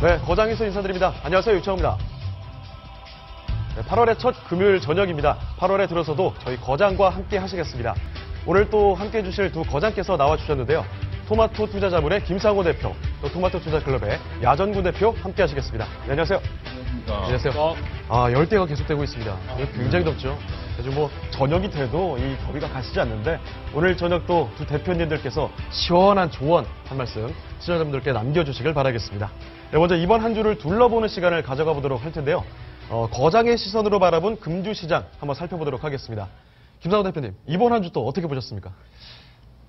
네, 거장에서 인사드립니다. 안녕하세요, 유창호입니다. 네, 8월의 첫 금요일 저녁입니다. 8월에 들어서도 저희 거장과 함께 하시겠습니다. 오늘 또 함께 해주실 두 거장께서 나와주셨는데요. 토마토 투자자문의 김상호 대표, 또 토마토 투자클럽의 야전구 대표 함께 하시겠습니다. 네, 안녕하세요. 안녕하세요. 열대가 계속되고 있습니다. 굉장히 덥죠. 아주 저녁이 돼도 이 더위가 가시지 않는데 오늘 저녁도 두 대표님들께서 시원한 조언 한 말씀 시청자분들께 남겨주시길 바라겠습니다. 네, 먼저 이번 한 주를 둘러보는 시간을 가져가 보도록 할 텐데요. 거장의 시선으로 바라본 금주시장 한번 살펴보도록 하겠습니다. 김상호 대표님, 이번 한 주 또 어떻게 보셨습니까?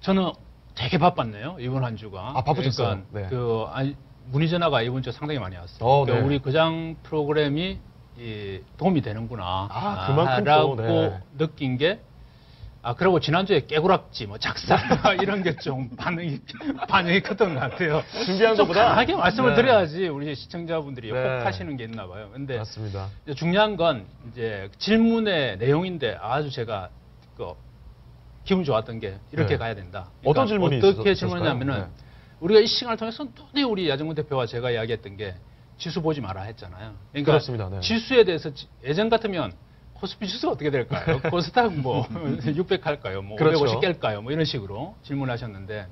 저는 되게 바빴네요, 이번 한 주가. 바쁘셨어요? 그러니까 네. 문의 전화가 이번 주에 상당히 많이 왔어요. 그러니까 네. 우리 거장 프로그램이 도움이 되는구나. 그만큼 라고 네. 느낀 게, 그리고 지난주에 깨구락지, 작살, 이런 게 좀 반응이 컸던 것 같아요. 준비한 좀 것보다 강하게 말씀을 네. 드려야지 우리 시청자분들이 네. 혹하시는 게 있나 봐요. 근데 맞습니다. 중요한 건 이제 질문의 내용인데 아주 제가 기분 좋았던 게 이렇게 네. 가야 된다. 어떤 질문이 어떻게 있었을까요? 질문했냐면은 네. 우리가 이 시간을 통해서 또다시 우리 야정근 대표와 제가 이야기했던 게 지수 보지 마라 했잖아요. 그러니까 그렇습니다. 네. 지수에 대해서 예전 같으면 코스피 지수가 어떻게 될까요? 코스닥 600 할까요? 그렇죠. 550 깰까요? 이런 식으로 질문하셨는데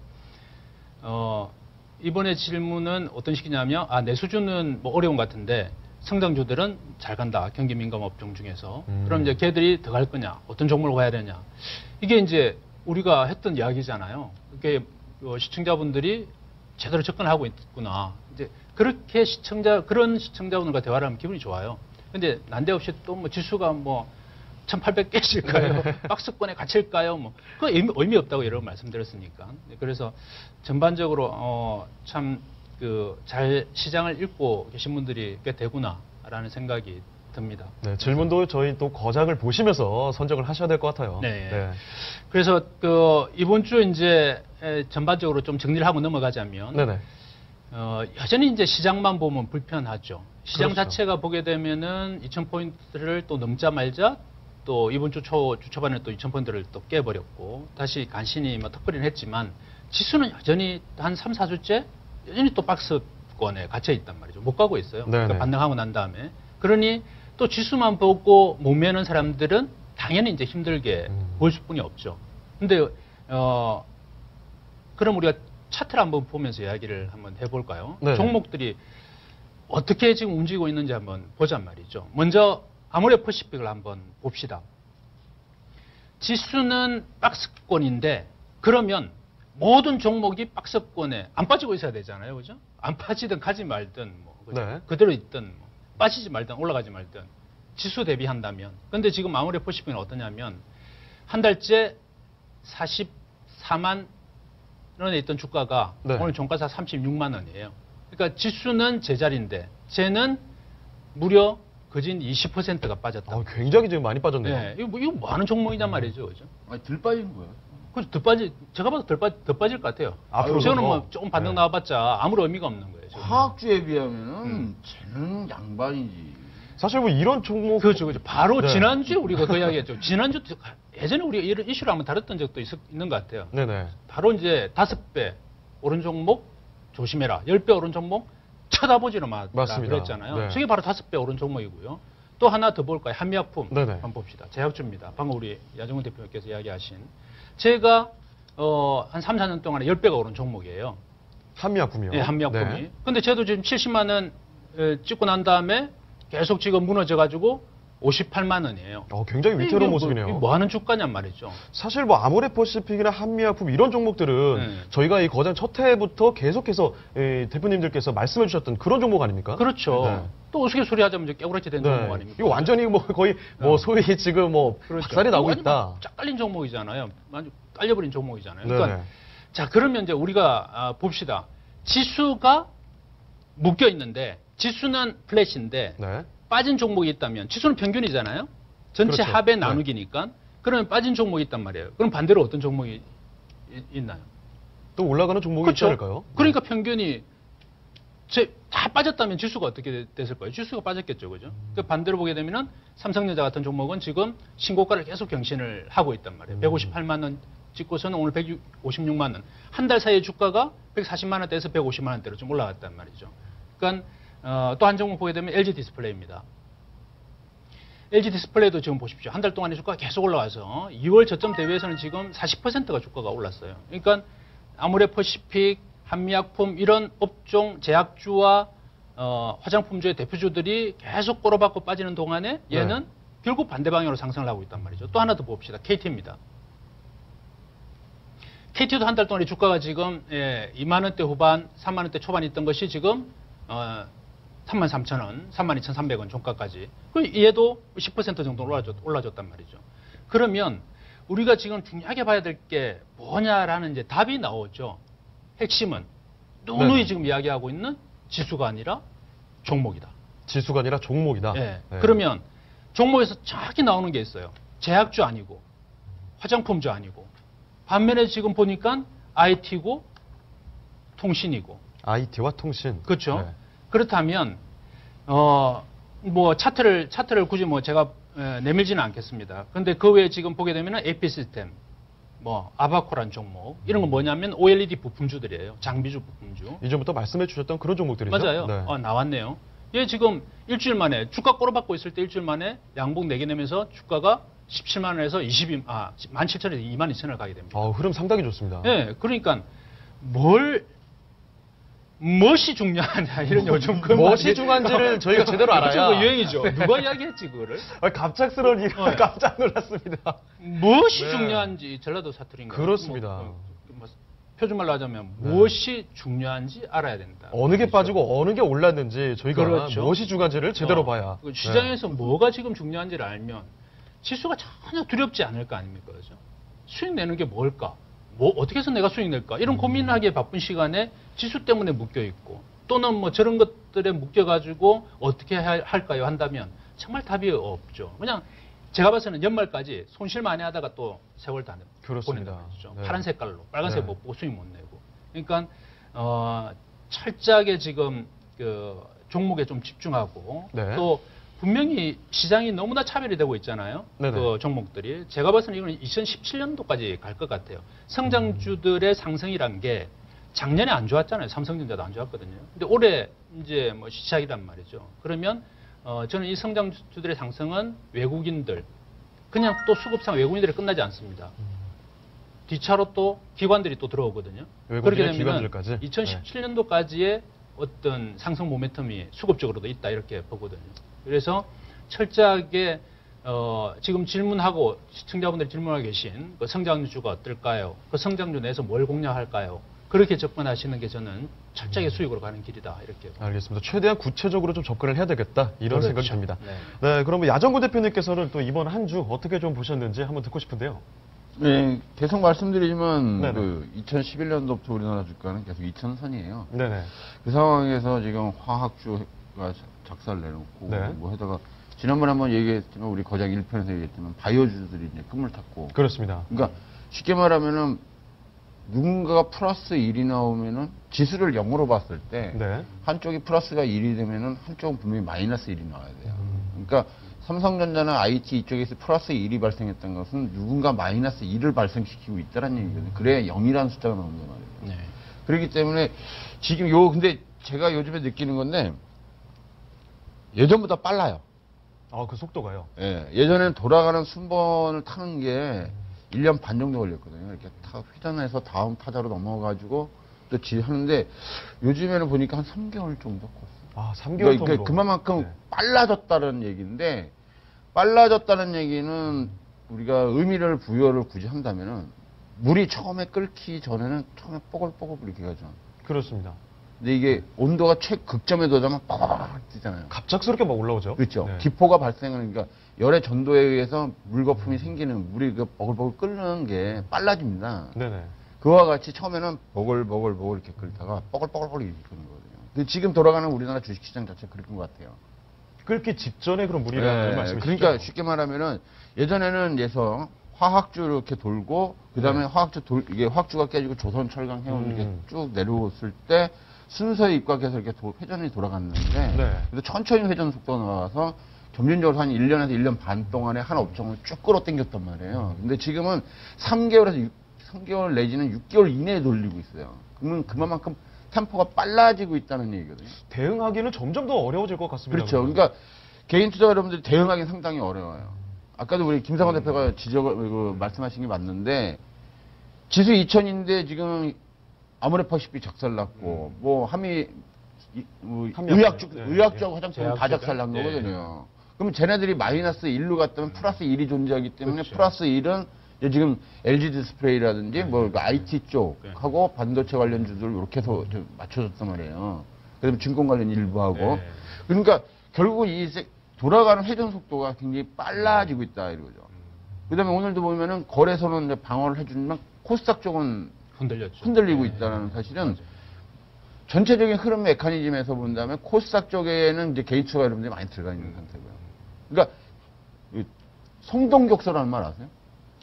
이번에 질문은 어떤 식이냐면 내 수준은 어려운 것 같은데 성장주들은 잘 간다. 경기 민감 업종 중에서. 그럼 이제 걔들이 더 갈 거냐? 어떤 종목을 가야 되냐? 이게 이제 우리가 했던 이야기잖아요. 그게 시청자분들이 제대로 접근하고 있구나. 이제 그렇게 그런 시청자분들과 대화를 하면 기분이 좋아요. 근데 난데없이 또 지수가 1800 깨질까요? 박스권에 갇힐까요? 그 의미 없다고 여러 번 말씀드렸으니까. 그래서 전반적으로 참 잘 시장을 읽고 계신 분들이 꽤 되구나라는 생각이 듭니다. 네, 질문도 저희 또 거장을 보시면서 선정을 하셔야 될 것 같아요. 네. 네. 그래서 이번 주 이제 전반적으로 좀 정리를 하고 넘어가자면 네네. 여전히 이제 시장만 보면 불편하죠. 시장 그렇죠. 자체가 보게 되면은 2,000포인트를 또 넘자 말자 또 이번 주 초반에 또 2,000포인트를 또 깨버렸고 다시 간신히 턱걸이는 했지만 지수는 여전히 한 3, 4주째 여전히 또 박스권에 갇혀 있단 말이죠. 못 가고 있어요. 그러니까 반등하고 난 다음에. 그러니 또 지수만 보고 못 매는 사람들은 당연히 이제 힘들게 볼 수뿐이 없죠. 근데 그럼 우리가 차트를 한번 보면서 이야기를 한번 해볼까요? 네. 종목들이 어떻게 지금 움직이고 있는지 한번 보잔 말이죠. 먼저 아모레퍼시픽을 한번 봅시다. 지수는 박스권인데 그러면 모든 종목이 박스권에 안 빠지고 있어야 되잖아요, 그죠? 안 빠지든 가지 말든 네. 그대로 그대로 있든 빠지지 말든 올라가지 말든 지수 대비한다면. 근데 지금 아모레퍼시픽은 어떠냐면 한 달째 44만 원에 있던 주가가 네. 오늘 종가사 36만 원이에요. 그러니까 지수는 제자리인데 쟤는 무려 거진 20%가 빠졌다. 굉장히 지금 많이 빠졌네요. 네, 이거 뭐 하는 종목이란 말이죠, 그죠? 덜 빠진 거예요. 그래서 제가 봐도 더 빠질 것 같아요. 앞으로 저는 조금 반등 나와봤자 아무런 의미가 없는 거예요. 저는. 화학주에 비하면은 쟤는 양반이지. 사실 이런 종목 그렇죠. 바로 네. 지난주에 우리가 그 이야기했죠. 지난주 예전에 우리가 이런 이슈를 한번 다뤘던 적도 있는 것 같아요. 네네. 바로 이제 5배 오른 종목 조심해라. 10배 오른 종목 쳐다보지를 마라. 맞습니다. 그랬잖아요. 네. 저게 바로 5배 오른 종목이고요. 또 하나 더 볼까요? 한미약품 네네. 한번 봅시다. 제약주입니다. 방금 우리 야정훈 대표님께서 이야기하신. 제가 한 3, 4년 동안에 10배가 오른 종목이에요. 한미약품이요. 네, 한미약품이. 네. 근데 쟤도 지금 70만 원 찍고 난 다음에 계속 지금 무너져가지고 58만 원이에요. 굉장히 위태로운 모습이네요. 뭐 하는 주가냔 말이죠. 사실 아모레퍼시픽이나 한미약품 이런 종목들은 저희가 이 거장 첫 해부터 계속해서 대표님들께서 말씀해 주셨던 그런 종목 아닙니까? 그렇죠. 네. 또 우스갯소리 하자면 이제 깨우라치 된 종목 아닙니까? 이거 완전히 거의 소위 지금 그렇죠. 박살이 나고 완전 있다. 쫙 깔린 종목이잖아요. 완전 깔려버린 종목이잖아요. 네네. 그러니까 자, 그러면 이제 우리가 봅시다. 지수가 묶여 있는데 지수는 플랫인데 네. 빠진 종목이 있다면 지수는 평균이잖아요. 전체 그렇죠. 합의 나누기니까. 그러면 빠진 종목이 있단 말이에요. 그럼 반대로 어떤 종목이 있나요? 또 올라가는 종목이 있지 않을까요? 그러니까 평균이 다 빠졌다면 지수가 어떻게 됐을 거예요? 지수가 빠졌겠죠, 그죠? 그 반대로 보게 되면은 삼성전자 같은 종목은 지금 신고가를 계속 경신을 하고 있단 말이에요. 158만 원 찍고서는 오늘 156만 원. 한 달 사이에 주가가 140만 원대에서 150만 원대로 좀 올라갔단 말이죠. 그러니까 또 한 종목 보게 되면 LG 디스플레이입니다. LG 디스플레이도 지금 보십시오. 한 달 동안에 주가가 계속 올라와서 2월 저점 대비해서는 지금 40%가 주가가 올랐어요. 그러니까 아모레퍼시픽, 한미약품 이런 업종 제약주와 화장품주의 대표주들이 계속 꼬로박고 빠지는 동안에 얘는 네. 결국 반대 방향으로 상승을 하고 있단 말이죠. 또 하나 더 봅시다. KT입니다. KT도 한 달 동안에 주가가 지금 2만 원대 후반, 3만 원대 초반 있던 것이 지금 33,000원, 32,300원 종가까지. 얘도 10% 정도 올라졌단 말이죠. 그러면 우리가 지금 중요하게 봐야 될 게 뭐냐라는 이제 답이 나오죠. 핵심은 누누이 네. 지금 이야기하고 있는 지수가 아니라 종목이다. 지수가 아니라 종목이다. 네. 네. 그러면 종목에서 정확히 나오는 게 있어요. 제약주 아니고 화장품주 아니고 반면에 지금 보니까 IT고 통신이고 IT와 통신. 그렇죠. 네. 그렇다면 뭐 차트를 굳이 뭐 제가 내밀지는 않겠습니다. 그런데 그 외에 지금 보게 되면 AP 시스템, 뭐 아바코란 종목 이런 건 뭐냐면 OLED 부품주들이에요. 장비주 부품주. 이전부터 말씀해 주셨던 그런 종목들이죠. 맞아요. 네. 나왔네요. 얘 지금 일주일 만에 주가 꼬로박고 있을 때 일주일 만에 양봉 4개 내면서 주가가 17만 원에서 17,000원에서 22,000원을 가게 됩니다. 흐름 상당히 좋습니다. 네, 그러니까 무엇이 중요하냐 이런 요즘 그 무엇이 중요한지를 저희가 제대로 알아야. 요즘 그 유행이죠. 누가 이야기했지 그거를? 갑작스러운 이유가 깜짝 놀랐습니다. 무엇이 네. 중요한지 전라도 사투리인가요? 그렇습니다. 뭐 표준말로 하자면 무엇이 중요한지 알아야 된다. 어느 게 빠지고 어느 게 올랐는지 저희가 그렇죠. 무엇이 중요한지를 제대로 봐야. 시장에서 뭐가 지금 중요한지를 알면 지수가 전혀 두렵지 않을 거 아닙니까? 그죠? 수익 내는 게 뭘까? 어떻게 해서 내가 수익 낼까? 이런 고민하기에 바쁜 시간에 지수 때문에 묶여 있고 또는 뭐 저런 것들에 묶여가지고 어떻게 할까요? 한다면 정말 답이 없죠. 그냥 제가 봐서는 연말까지 손실 많이 하다가 또 세월 다 그렇습니다. 보낸단 말이죠. 네. 파란 색깔로 빨간색 네. 못 보고 수익 못 내고. 그러니까 철저하게 지금 그 종목에 좀 집중하고 네. 또 분명히 시장이 너무나 차별이 되고 있잖아요. 네네. 그 종목들이. 제가 봐서는 이건 2017년도까지 갈 것 같아요. 성장주들의 상승이란 게 작년에 안 좋았잖아요. 삼성전자도 안 좋았거든요. 근데 올해 이제 뭐 시작이란 말이죠. 그러면 저는 이 성장주들의 상승은 외국인들, 그냥 또 수급상 외국인들이 끝나지 않습니다. 뒤차로 또 기관들이 또 들어오거든요. 그렇게 외국인의 되면 기관들까지? 2017년도까지의 어떤 상승 모멘텀이 수급적으로도 있다 이렇게 보거든요. 그래서 철저하게 지금 질문하고 시청자분들이 질문하고 계신 그 성장주가 어떨까요? 그 성장주 내에서 뭘 공략할까요? 그렇게 접근하시는 게 저는 철저하게 수익으로 가는 길이다 이렇게. 알겠습니다. 최대한 구체적으로 좀 접근을 해야 되겠다 이런 그렇죠. 생각이 듭니다. 네. 네, 그러면 야정구 대표님께서는 또 이번 한 주 어떻게 좀 보셨는지 한번 듣고 싶은데요. 네, 계속 말씀드리지만 네네. 그 2011년도부터 우리나라 주가는 계속 2,000선이에요. 네네. 그 상황에서 지금 화학주가 작사를 내놓고 네. 뭐 하다가 지난번에 한번 얘기했지만 우리 거작 1편에서 얘기했지만 바이오주들이 이제 끔을 탔고. 그렇습니다. 그러니까 쉽게 말하면은 누군가가 플러스 1이 나오면은 지수를 0으로 봤을 때 네. 한쪽이 플러스가 1이 되면은 한쪽은 분명히 마이너스 1이 나와야 돼요. 그러니까 삼성전자나 IT 이쪽에서 플러스 1이 발생했던 것은 누군가 마이너스 1을 발생시키고 있다는 얘기거든요. 그래야 0이라는 숫자가 나온단 말이에요. 네. 그렇기 때문에 지금 근데 제가 요즘에 느끼는 건데 예전보다 빨라요. 그 속도가요. 예, 예전에는 돌아가는 순번을 타는 게 1년 반 정도 걸렸거든요. 이렇게 휘전해서 다음 타자로 넘어가지고 또 하는데 요즘에는 보니까 한 3개월 정도 컸어요. 3개월 정도. 그만큼 네. 빨라졌다는 얘기인데 빨라졌다는 얘기는 우리가 의미를 부여를 굳이 한다면은 물이 처음에 끓기 전에는 처음에 뽀글뽀글 이렇게 가죠. 그렇습니다. 근데 이게 온도가 최극점에 도달하면 빡 뜨잖아요. 갑작스럽게 막 올라오죠. 그렇죠. 네. 기포가 발생하는, 그러니까 열의 전도에 의해서 물거품이 생기는, 물이 그 버글버글 끓는 게 빨라집니다. 네네. 그와 같이 처음에는 버글버글 이렇게 끓다가 뻐글뻐글 이렇게 끓는 거거든요. 근데 지금 돌아가는 우리나라 주식시장 자체가 그런 것 같아요. 끓기 직전에 그런 물이라는 말씀이시죠? 그러니까 쉽게 말하면은 예전에는 화학주 이렇게 돌고 그다음에 네. 이게 화학주가 깨지고 조선 철강 해운 이렇게 음. 쭉 내려왔을 때 순서에 입각해서 이렇게 회전이 돌아갔는데 네. 그래서 천천히 회전 속도가 나와서 점진적으로 한 1년에서 1년 반 동안에 한 업종을 쭉 끌어당겼단 말이에요. 근데 지금은 3개월 내지는 6개월 이내에 돌리고 있어요. 그러면 그만큼 템포가 빨라지고 있다는 얘기거든요. 대응하기는 점점 더 어려워질 것 같습니다. 그렇죠. 그러니까 개인 투자 여러분들이 대응하기는 상당히 어려워요. 아까도 우리 김상원 대표가 말씀하신 게 맞는데 지수 2000인데 지금 아모레퍼시픽 작살났고 뭐 의학적 화장품은 다 작살난 거거든요. 그럼 쟤네들이 마이너스 1로 갔다면 플러스 1이 존재하기 때문에 그렇죠. 플러스 1은 지금 LG 디스플레이라든지 뭐 IT 쪽하고 반도체 관련주들 이렇게 해서 좀 맞춰줬단 말이에요. 그다음에 증권 관련 일부하고. 그러니까 결국 이 돌아가는 회전 속도가 굉장히 빨라지고 있다 이거죠. 그다음에 오늘도 보면은 거래소는 이제 방어를 해주지만 코스닥 쪽은 흔들리고 있다는 사실은 전체적인 흐름 메커니즘에서 본다면 코스닥 쪽에는 이제 개인 투자 여러분들이 많이 들어가 있는 상태고요. 그러니까 성동격서라는 말 아세요?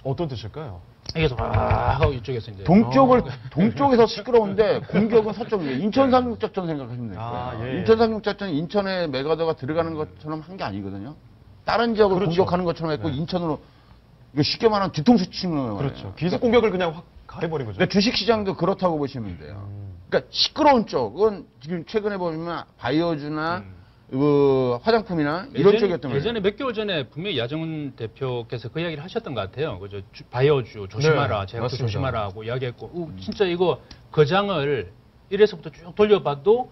어떤 뜻일까요? 이게 하고 이쪽에서 이제 동쪽에서 시끄러운데 공격은 서쪽이에요. 인천 상륙작전 생각하시면 될 거예요. 인천 상륙작전 인천에 메가더가 들어가는 것처럼 한 게 아니거든요. 다른 지역을 공격하는 것처럼 했고 인천으로 이거 쉽게 말하면 뒤통수 치는 거예요. 그렇죠. 기습 공격을 그냥 확 가해버린 거죠. 그러니까 주식시장도 그렇다고 보시면 돼요. 그러니까 시끄러운 쪽은 지금 최근에 보면 바이오주나 화장품이나 이런 쪽이었던 거예요. 예전에 몇 개월 전에 분명히 야정훈 대표께서 그 이야기를 하셨던 것 같아요. 그죠? 바이오주 조심하라, 제약주 조심하라 하고 이야기했고, 진짜 이거 거장을 1에서부터 쭉 돌려봐도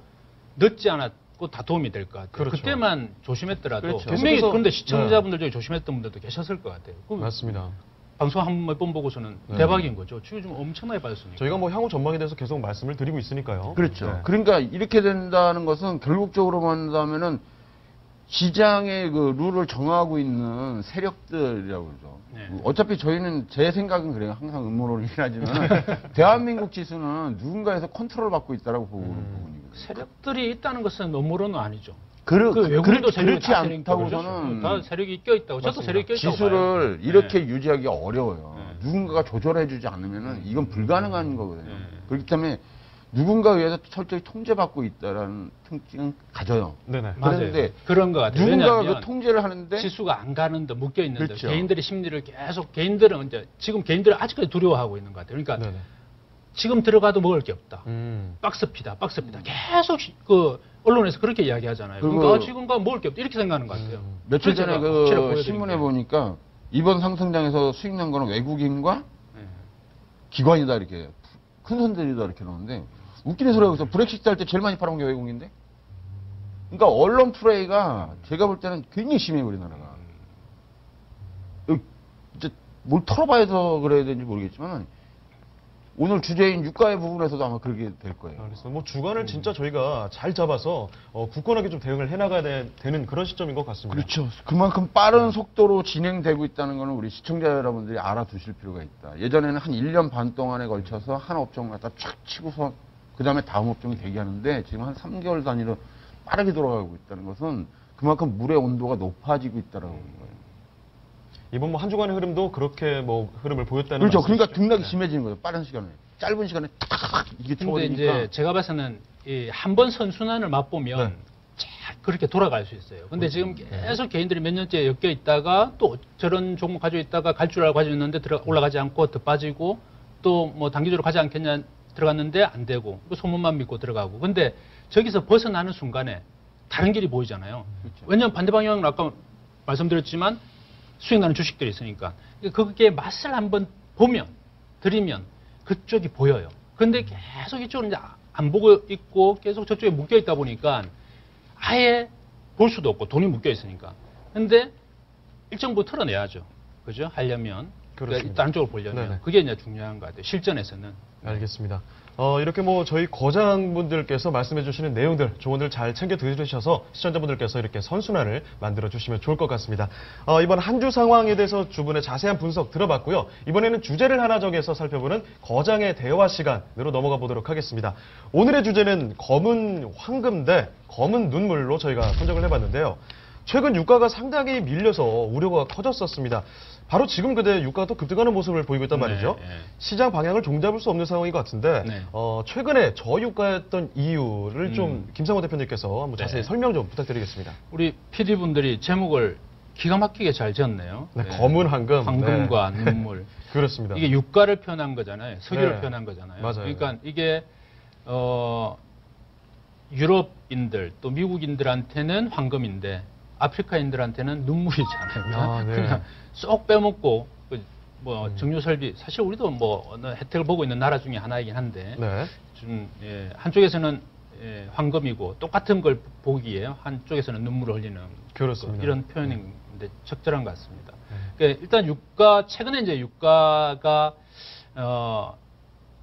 늦지 않았고 다 도움이 될 것 같아요. 그렇죠. 그때만 조심했더라도 그렇죠. 분명히 그런데 시청자분들 중에 조심했던 분들도 계셨을 것 같아요. 맞습니다. 방송 한 번 보고서는 대박인 거죠. 지금 좀 엄청나게 빠졌으니까. 저희가 뭐 향후 전망에 대해서 계속 말씀을 드리고 있으니까요. 그렇죠. 그러니까 이렇게 된다는 것은 결국적으로 본다면은 시장의 그 룰을 정하고 있는 세력들이라고 그러죠. 어차피 저희는 제 생각은 그래요. 항상 음모론이긴 하지만 대한민국 지수는 누군가에서 컨트롤 받고 있다라고 보고 있는 부분이거든요. 세력들이 있다는 것은 음모론은 아니죠. 외국인도 세력이 그렇지 않다고서는 다 세력이 껴있다고. 저도 세력이 껴있다고 지수를 봐요. 이렇게 유지하기가 어려워요. 누군가가 조절해주지 않으면은 이건 불가능한 거거든요. 그렇기 때문에 누군가에 의해서 철저히 통제받고 있다라는 특징은 가져요. 네네. 그런데 그런 것 같아요. 누군가가 그 통제를 하는데 지수가 안 가는데 묶여 있는데 그렇죠. 개인들의 심리를 계속 개인들은 이제 지금 개인들은 아직까지 두려워하고 있는 것 같아요. 그러니까 지금 들어가도 먹을 게 없다. 박스피다. 계속 그 언론에서 그렇게 이야기하잖아요. 그러니까 지금 가 먹을 게 없다. 이렇게 생각하는 것 같아요. 며칠 전에 그 신문에 보니까 이번 상승장에서 수익 난 거는 외국인과 기관이다 이렇게 큰 손들이다 이렇게 나오는데 웃기는 소리가 여기서 브렉시트 할 때 제일 많이 팔아온 게 외국인데. 그러니까 언론 플레이가 제가 볼 때는 굉장히 심해요 우리나라가. 이제 뭘 털어봐야 그래야 되는지 모르겠지만. 오늘 주제인 유가의 부분에서도 아마 그렇게 될 거예요. 그래서 뭐 주간을 진짜 저희가 잘 잡아서 굳건하게 좀 대응을 해나가야 되는 그런 시점인 것 같습니다. 그렇죠. 그만큼 빠른 속도로 진행되고 있다는 것은 우리 시청자 여러분들이 알아두실 필요가 있다. 예전에는 한 1년 반 동안에 걸쳐서 한 업종 갖다 촥 치고서 그 다음에 다음 업종이 대기하는데 지금 한 3개월 단위로 빠르게 돌아가고 있다는 것은 그만큼 물의 온도가 높아지고 있다라고 하는 거예요. 이번 뭐 한 주간의 흐름도 그렇게 뭐 흐름을 보였다는 그렇죠. 말씀이시죠? 그러니까 등락이 심해지는 거예요. 빠른 시간에. 짧은 시간에 탁 이게 근데 쳐버리니까. 이제 제가 봐서는 한 번 선순환을 맛보면 쫙 그렇게 돌아갈 수 있어요. 근데 지금 계속 개인들이 몇 년째 엮여 있다가 또 저런 종목 가지고 있다가 갈 줄 알고 가지고 있는데 올라가지 않고 더 빠지고 또 뭐 단기적으로 가지 않겠냐 들어갔는데 안 되고 소문만 믿고 들어가고. 근데 저기서 벗어나는 순간에 다른 길이 보이잖아요. 그렇죠. 왜냐하면 반대 방향은 아까 말씀드렸지만 수익 나는 주식들이 있으니까. 그게 맛을 한번 들이면 그쪽이 보여요. 근데 계속 이쪽은 이제 안 보고 있고 계속 저쪽에 묶여 있다 보니까 아예 볼 수도 없고 돈이 묶여 있으니까. 근데 일정 부분 털어내야죠. 그죠? 하려면. 그러니까 다른 쪽으로 보려면. 네네. 그게 이제 중요한 것 같아요. 실전에서는. 알겠습니다. 이렇게 뭐 저희 거장분들께서 말씀해 주시는 내용들, 조언들 잘 챙겨 들으셔서 시청자분들께서 이렇게 선순환을 만들어 주시면 좋을 것 같습니다. 이번 한 주 상황에 대해서 두 분의 자세한 분석 들어봤고요. 이번에는 주제를 하나 정해서 살펴보는 거장의 대화 시간으로 넘어가 보도록 하겠습니다. 오늘의 주제는 검은 황금 대 검은 눈물로 저희가 선정을 해봤는데요. 최근 유가가 상당히 밀려서 우려가 커졌었습니다. 바로 지금 그대 유가가 또 급등하는 모습을 보이고 있단 말이죠. 시장 방향을 종잡을 수 없는 상황인 것 같은데 최근에 저유가였던 이유를 좀 김상호 대표님께서 한번 자세히 설명 좀 부탁드리겠습니다. 우리 PD분들이 제목을 기가 막히게 잘 지었네요. 검은 황금. 황금과 눈물. 그렇습니다. 이게 유가를 표현한 거잖아요. 석유를 표현한 거잖아요. 맞아요. 그러니까 이게 유럽인들 또 미국인들한테는 황금인데 아프리카인들한테는 눈물이잖아요. 아, 네. 그냥 쏙 빼먹고 뭐 정유 설비 사실 우리도 뭐 어느 혜택을 보고 있는 나라 중에 하나이긴 한데 네. 좀 한쪽에서는 황금이고 똑같은 걸 보기에 한쪽에서는 눈물을 흘리는 그렇습니다. 이런 표현인데 적절한 것 같습니다. 그러니까 일단 유가 최근에 이제 유가가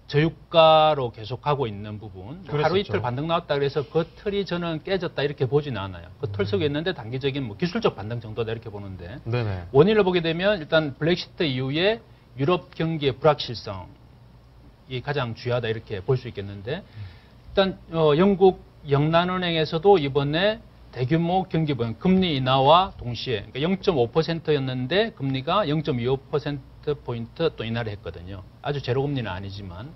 저유가로 계속 가고 있는 부분 그랬었죠. 하루 이틀 반등 나왔다 그래서 그 틀이 저는 깨졌다 이렇게 보지는 않아요. 그 틀 속에 있는데 단기적인 뭐 기술적 반등 정도다 이렇게 보는데 네네. 원인을 보게 되면 일단 브렉시트 이후에 유럽 경기의 불확실성이 가장 주요하다 이렇게 볼 수 있겠는데 일단 영국 영란은행에서도 이번에 대규모 경기 보행 금리 인하와 동시에 그러니까 0.5%였는데 금리가 0.25%포인트 또 인하를 했거든요. 아주 제로 금리는 아니지만.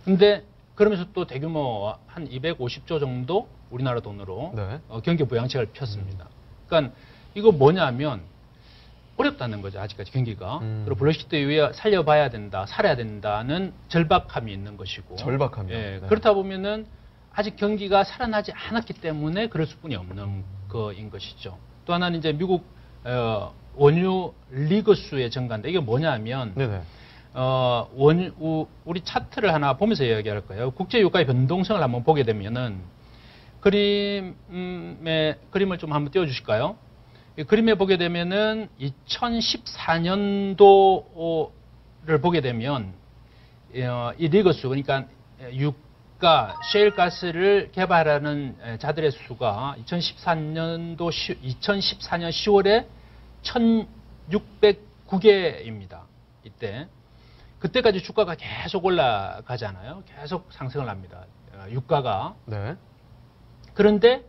근데 그러면서 또 대규모 한 250조 정도 우리나라 돈으로 네. 경기 부양책을 폈습니다. 그러니까 이거 뭐냐면 어렵다는 거죠. 아직까지 경기가. 그리고 브렉시트 이후에 살려봐야 된다, 살아야 된다는 절박함이 있는 것이고. 절박함이요. 예, 네. 그렇다 보면은 아직 경기가 살아나지 않았기 때문에 그럴 수뿐이 없는 거인 것이죠. 또 하나는 이제 미국 원유 리그수의 증가인데 이게 뭐냐면 네네. 우리 차트를 하나 보면서 이야기할 거예요. 국제 유가의 변동성을 한번 보게 되면은 그림을 좀 한번 띄워 주실까요? 이 그림에 보게 되면은 2014년도를 보게 되면 이 리그수 그러니까 셰일 가스를 개발하는 자들의 수가 2014년 10월에 1,609개입니다. 이때. 그때까지 주가가 계속 올라가잖아요. 계속 상승을 합니다. 유가가. 네. 그런데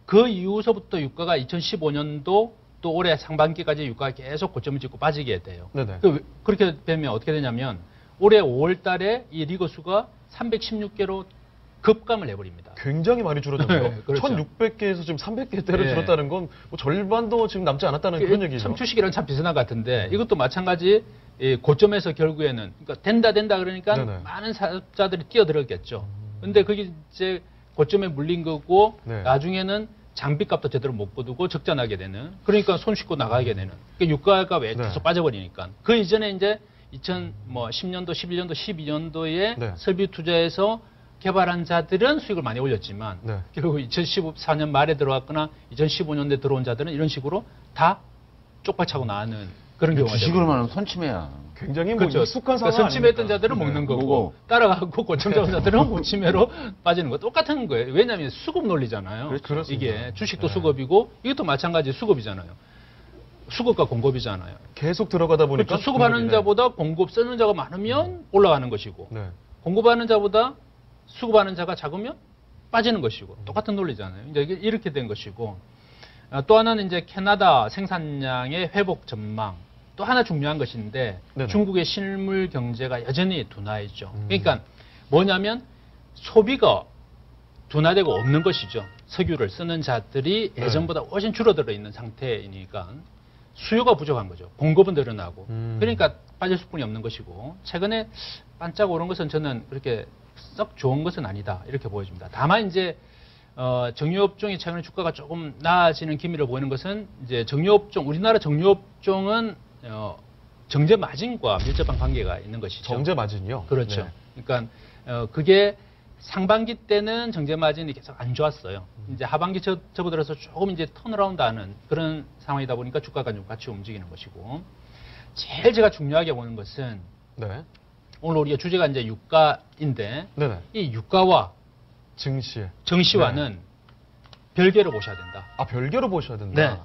그 이후서부터 유가가 2015년도 또 올해 상반기까지 유가가 계속 고점을 찍고 빠지게 돼요. 네네. 그렇게 되면 어떻게 되냐면 올해 5월 달에 이 리그수가 316개로 급감을 해버립니다. 굉장히 많이 줄어졌네요. 네, 그렇죠. 1,600개에서 지금 300개대로 네. 줄었다는 건 뭐 절반도 지금 남지 않았다는 그런 얘기죠. 참 주식이랑 참 비슷한 것 같은데 이것도 마찬가지 고점에서 결국에는 그러니까 된다 그러니까 네네. 많은 사업자들이 뛰어들었겠죠. 근데 그게 이제 고점에 물린 거고 네. 나중에는 장비값도 제대로 못 거두고 적자 나게 되는 그러니까 손 씻고 나가게 되는 그러니까 유가가 왜 네. 계속 빠져버리니까 그 이전에 이제 2010년도, 11년도, 12년도에 네. 설비 투자해서 개발한 자들은 수익을 많이 올렸지만 네. 결국 2014년 말에 들어왔거나 2015년에 들어온 자들은 이런 식으로 다 쪽팔차고 나가는 그런 경우가 주식으로 되거든요. 말하면 선침해야. 굉장히 뭐 그렇죠. 익숙한 상황 선침했던 아닙니까? 자들은 먹는 거고 뭐고. 따라가고 고점 잡은 자들은 고침해로 빠지는 거 똑같은 거예요. 왜냐하면 수급 논리잖아요. 그렇습니다. 이게 주식도 네. 수급이고 이것도 마찬가지 수급이잖아요. 수급과 공급이잖아요. 계속 들어가다 보니까 그렇죠. 수급하는 공급이네. 자보다 공급 쓰는 자가 많으면 올라가는 것이고 네. 공급하는 자보다 수급하는 자가 작으면 빠지는 것이고 똑같은 논리잖아요. 이제 이렇게 된 것이고 또 하나는 이제 캐나다 생산량의 회복 전망. 또 하나 중요한 것인데 네네. 중국의 실물 경제가 여전히 둔화했죠. 그러니까 뭐냐면 소비가 둔화되고 없는 것이죠. 석유를 쓰는 자들이 네. 예전보다 훨씬 줄어들어 있는 상태이니까 수요가 부족한 거죠. 공급은 늘어나고. 그러니까 빠질 수뿐이 없는 것이고 최근에 반짝 오른 것은 저는 그렇게 썩 좋은 것은 아니다 이렇게 보여집니다. 다만 이제 정유업종이 최근에 주가가 조금 나아지는 기미를 보이는 것은 이제 정유업종 우리나라 정유업종은 정제 마진과 밀접한 관계가 있는 것이죠. 정제 마진이요? 그렇죠. 네. 그러니까 그게 상반기 때는 정제 마진이 계속 안 좋았어요. 이제 하반기 접어들어서 조금 이제 턴어라운드하는 그런 상황이다 보니까 주가가 좀 같이 움직이는 것이고 제일 제가 중요하게 보는 것은 네. 오늘 우리가 주제가 이제 유가인데 네네. 이 유가와 증시. 정시와는 별개로 보셔야 된다. 아, 별개로 보셔야 된다. 네.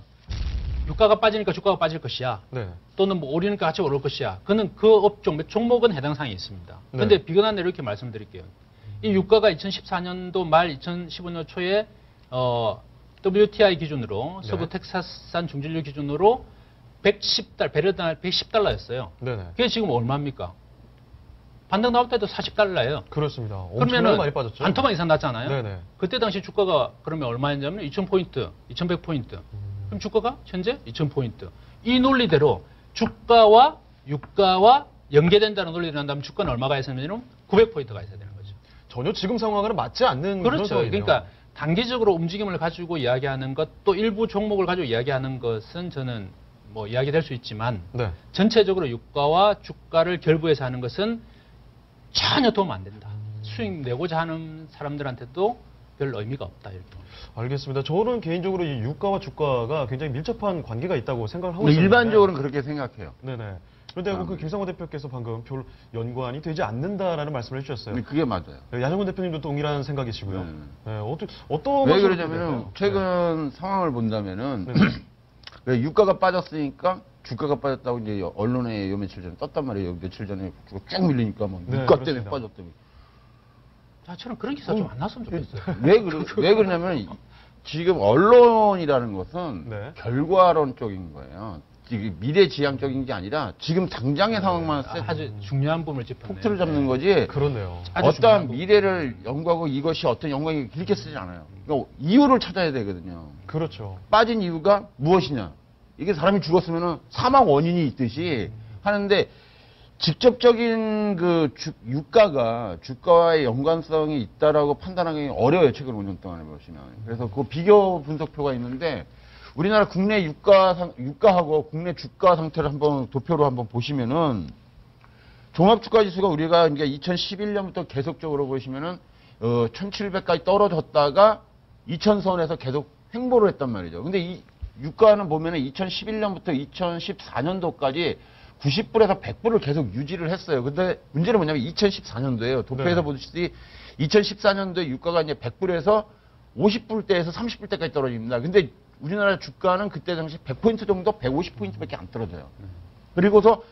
유가가 빠지니까 주가가 빠질 것이야. 네. 또는 뭐 오르니까 같이 오를 것이야. 그는 그 업종, 몇 종목은 해당 사항이 있습니다. 네. 그런데 비근한 예로 이렇게 말씀드릴게요. 이 유가가 2014년도 말 2015년 초에 WTI 기준으로 네. 서부 텍사스산 중진류 기준으로 110달러, 배럴당 110달러였어요. 네네. 그게 지금 얼마입니까? 반등 나올 때도 40달러예요. 그렇습니다. 엄청나게 그러면은 많이 빠졌죠. 반 토막 이상 났잖아요. 네네. 그때 당시 주가가 그러면 얼마였냐면 2,000포인트, 2,100포인트. 그럼 주가가 현재 2,000포인트. 이 논리대로 주가와 유가와 연계된다는 논리를 한다면 주가는 얼마가 있어야 되냐면 900포인트가 있어야 되는 거죠. 전혀 지금 상황과는 맞지 않는 그런 그렇죠. 상황이네요. 그러니까 단기적으로 움직임을 가지고 이야기하는 것, 또 일부 종목을 가지고 이야기하는 것은 저는 뭐 이야기될 수 있지만 네. 전체적으로 유가와 주가를 결부해서 하는 것은 전혀 도움 안 된다. 수익 내고자 하는 사람들한테도 별 의미가 없다. 이렇게. 알겠습니다. 저는 개인적으로 이 유가와 주가가 굉장히 밀접한 관계가 있다고 생각을 하고 근데 있었는데 일반적으로는 그렇게 생각해요. 네네. 그런데 그 김상호 대표께서 방금 별 연관이 되지 않는다라는 말씀을 해주셨어요. 근데 그게 맞아요. 야정근 대표님도 동일한 생각이시고요. 네. 네, 어떤 왜 말씀을 그러냐면은 드릴까요? 최근 상황을 본다면은 네. 왜 유가가 빠졌으니까 주가가 빠졌다고 이제 언론에 요 며칠 전에 떴단 말이에요. 며칠 전에 주가 쭉 밀리니까 막 네, 유가 그렇습니다. 때문에 빠졌다고. 자, 저는 그런 기사 좀 안 났으면 좋겠어요. 왜 그러냐면 지금 언론이라는 것은 네. 결과론적인 거예요. 지금 미래지향적인 게 아니라 지금 당장의 상황만 아주 중요한 부분을 짚었네요. 폭트를 잡는 거지. 그렇네요. 아주 어떠한 중요한 미래를 연구하고 이것이 어떤 영광이 길게 쓰지 않아요. 그러니까 이유를 찾아야 되거든요. 그렇죠. 빠진 이유가 무엇이냐. 이게 사람이 죽었으면 사망 원인이 있듯이 하는데 직접적인 그 유가가 주가와의 연관성이 있다라고 판단하기 어려워요. 최근 5년 동안에 보시면. 그래서 그 비교 분석표가 있는데 우리나라 국내 유가하고 국내 주가 상태를 한번 도표로 한번 보시면은 종합주가지수가 우리가 이제 2011년부터 계속적으로 보시면은 1700까지 떨어졌다가 2000선에서 계속 횡보를 했단 말이죠. 근데 이 유가는 보면은 2011년부터 2014년도까지 90불에서 100불을 계속 유지를 했어요. 근데 문제는 뭐냐면 2014년도에요. 도표에서 네. 보듯이 2014년도에 유가가 이제 100불에서 50불대에서 30불대까지 떨어집니다. 근데 우리나라 주가는 그때 당시 100포인트 정도, 150포인트밖에 안 떨어져요. 그리고서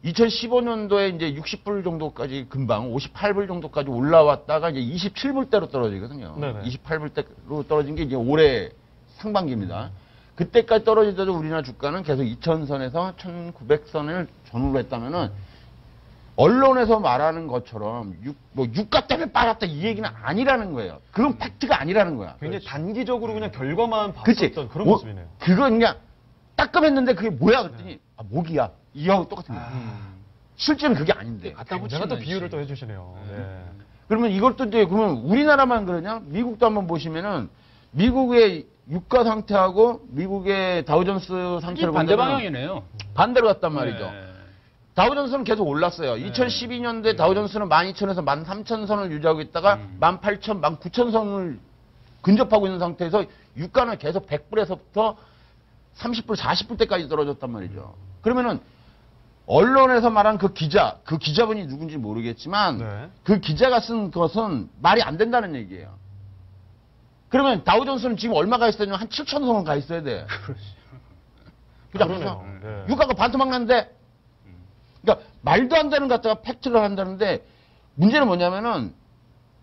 2015년도에 이제 60불 정도까지 금방 58불 정도까지 올라왔다가 이제 27불대로 떨어지거든요. 네네. 28불대로 떨어진 게 이제 올해 상반기입니다. 그때까지 떨어지더라도 우리나라 주가는 계속 2000선에서 1900선을 전후로 했다면은 언론에서 말하는 것처럼 유가 때문에 빠졌다 이 얘기는 아니라는 거예요. 그건 팩트가 아니라는 거야. 굉장히 단기적으로 그냥 결과만 그치? 봤었던 그런 모습이네요. 그건 그냥 따끔했는데 그게 뭐야 그랬더니 아, 목이야. 이하고 똑같은 거야. 실제는 그게 아닌데. 갖다 제가 붙이는 또 비유를 또 해주시네요. 네. 그러면 이것도 이제 그러면 우리나라만 그러냐? 미국도 한번 보시면은 미국의 유가 상태하고 미국의 다우존스 상태를 반대 본다면 방향이네요. 반대로 갔단 말이죠. 네. 다우존스는 계속 올랐어요. 2012년도에 다우존스는 12,000에서 13,000선을 유지하고 있다가 18,000, 19,000선을 근접하고 있는 상태에서 유가는 계속 100불에서부터 30불, 40불대까지 떨어졌단 말이죠. 그러면은 언론에서 말한 그 기자분이 누군지 모르겠지만 네. 그 기자가 쓴 것은 말이 안 된다는 얘기예요. 그러면 다우존스는 지금 얼마가 있어야 한 7,000선은 가 있어야 돼. 그죠? 그러네요. 네. 유가가 반토막 났는데 그러니까 말도 안 되는 것 갖다가 팩트를 한다는데 문제는 뭐냐면은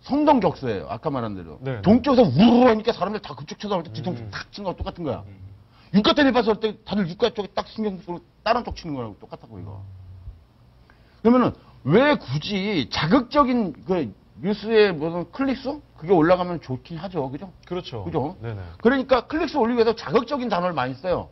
성동격서예요. 아까 말한 대로. 네. 동쪽에서 우르르 하니까 사람들 다 그쪽 쳐다보니까 뒤통수 탁 친 거랑 똑같은 거야. 유가 때문에 봤을 때 다들 유가 쪽에 딱 신경 쓰고 다른 쪽 치는 거랑 똑같다고 이거. 그러면은 왜 굳이 자극적인 그 뉴스에 무슨 클릭수? 그게 올라가면 좋긴 하죠. 그죠? 그렇죠. 그죠? 네네. 그러니까 클릭수 올리기 위해서 자극적인 단어를 많이 써요.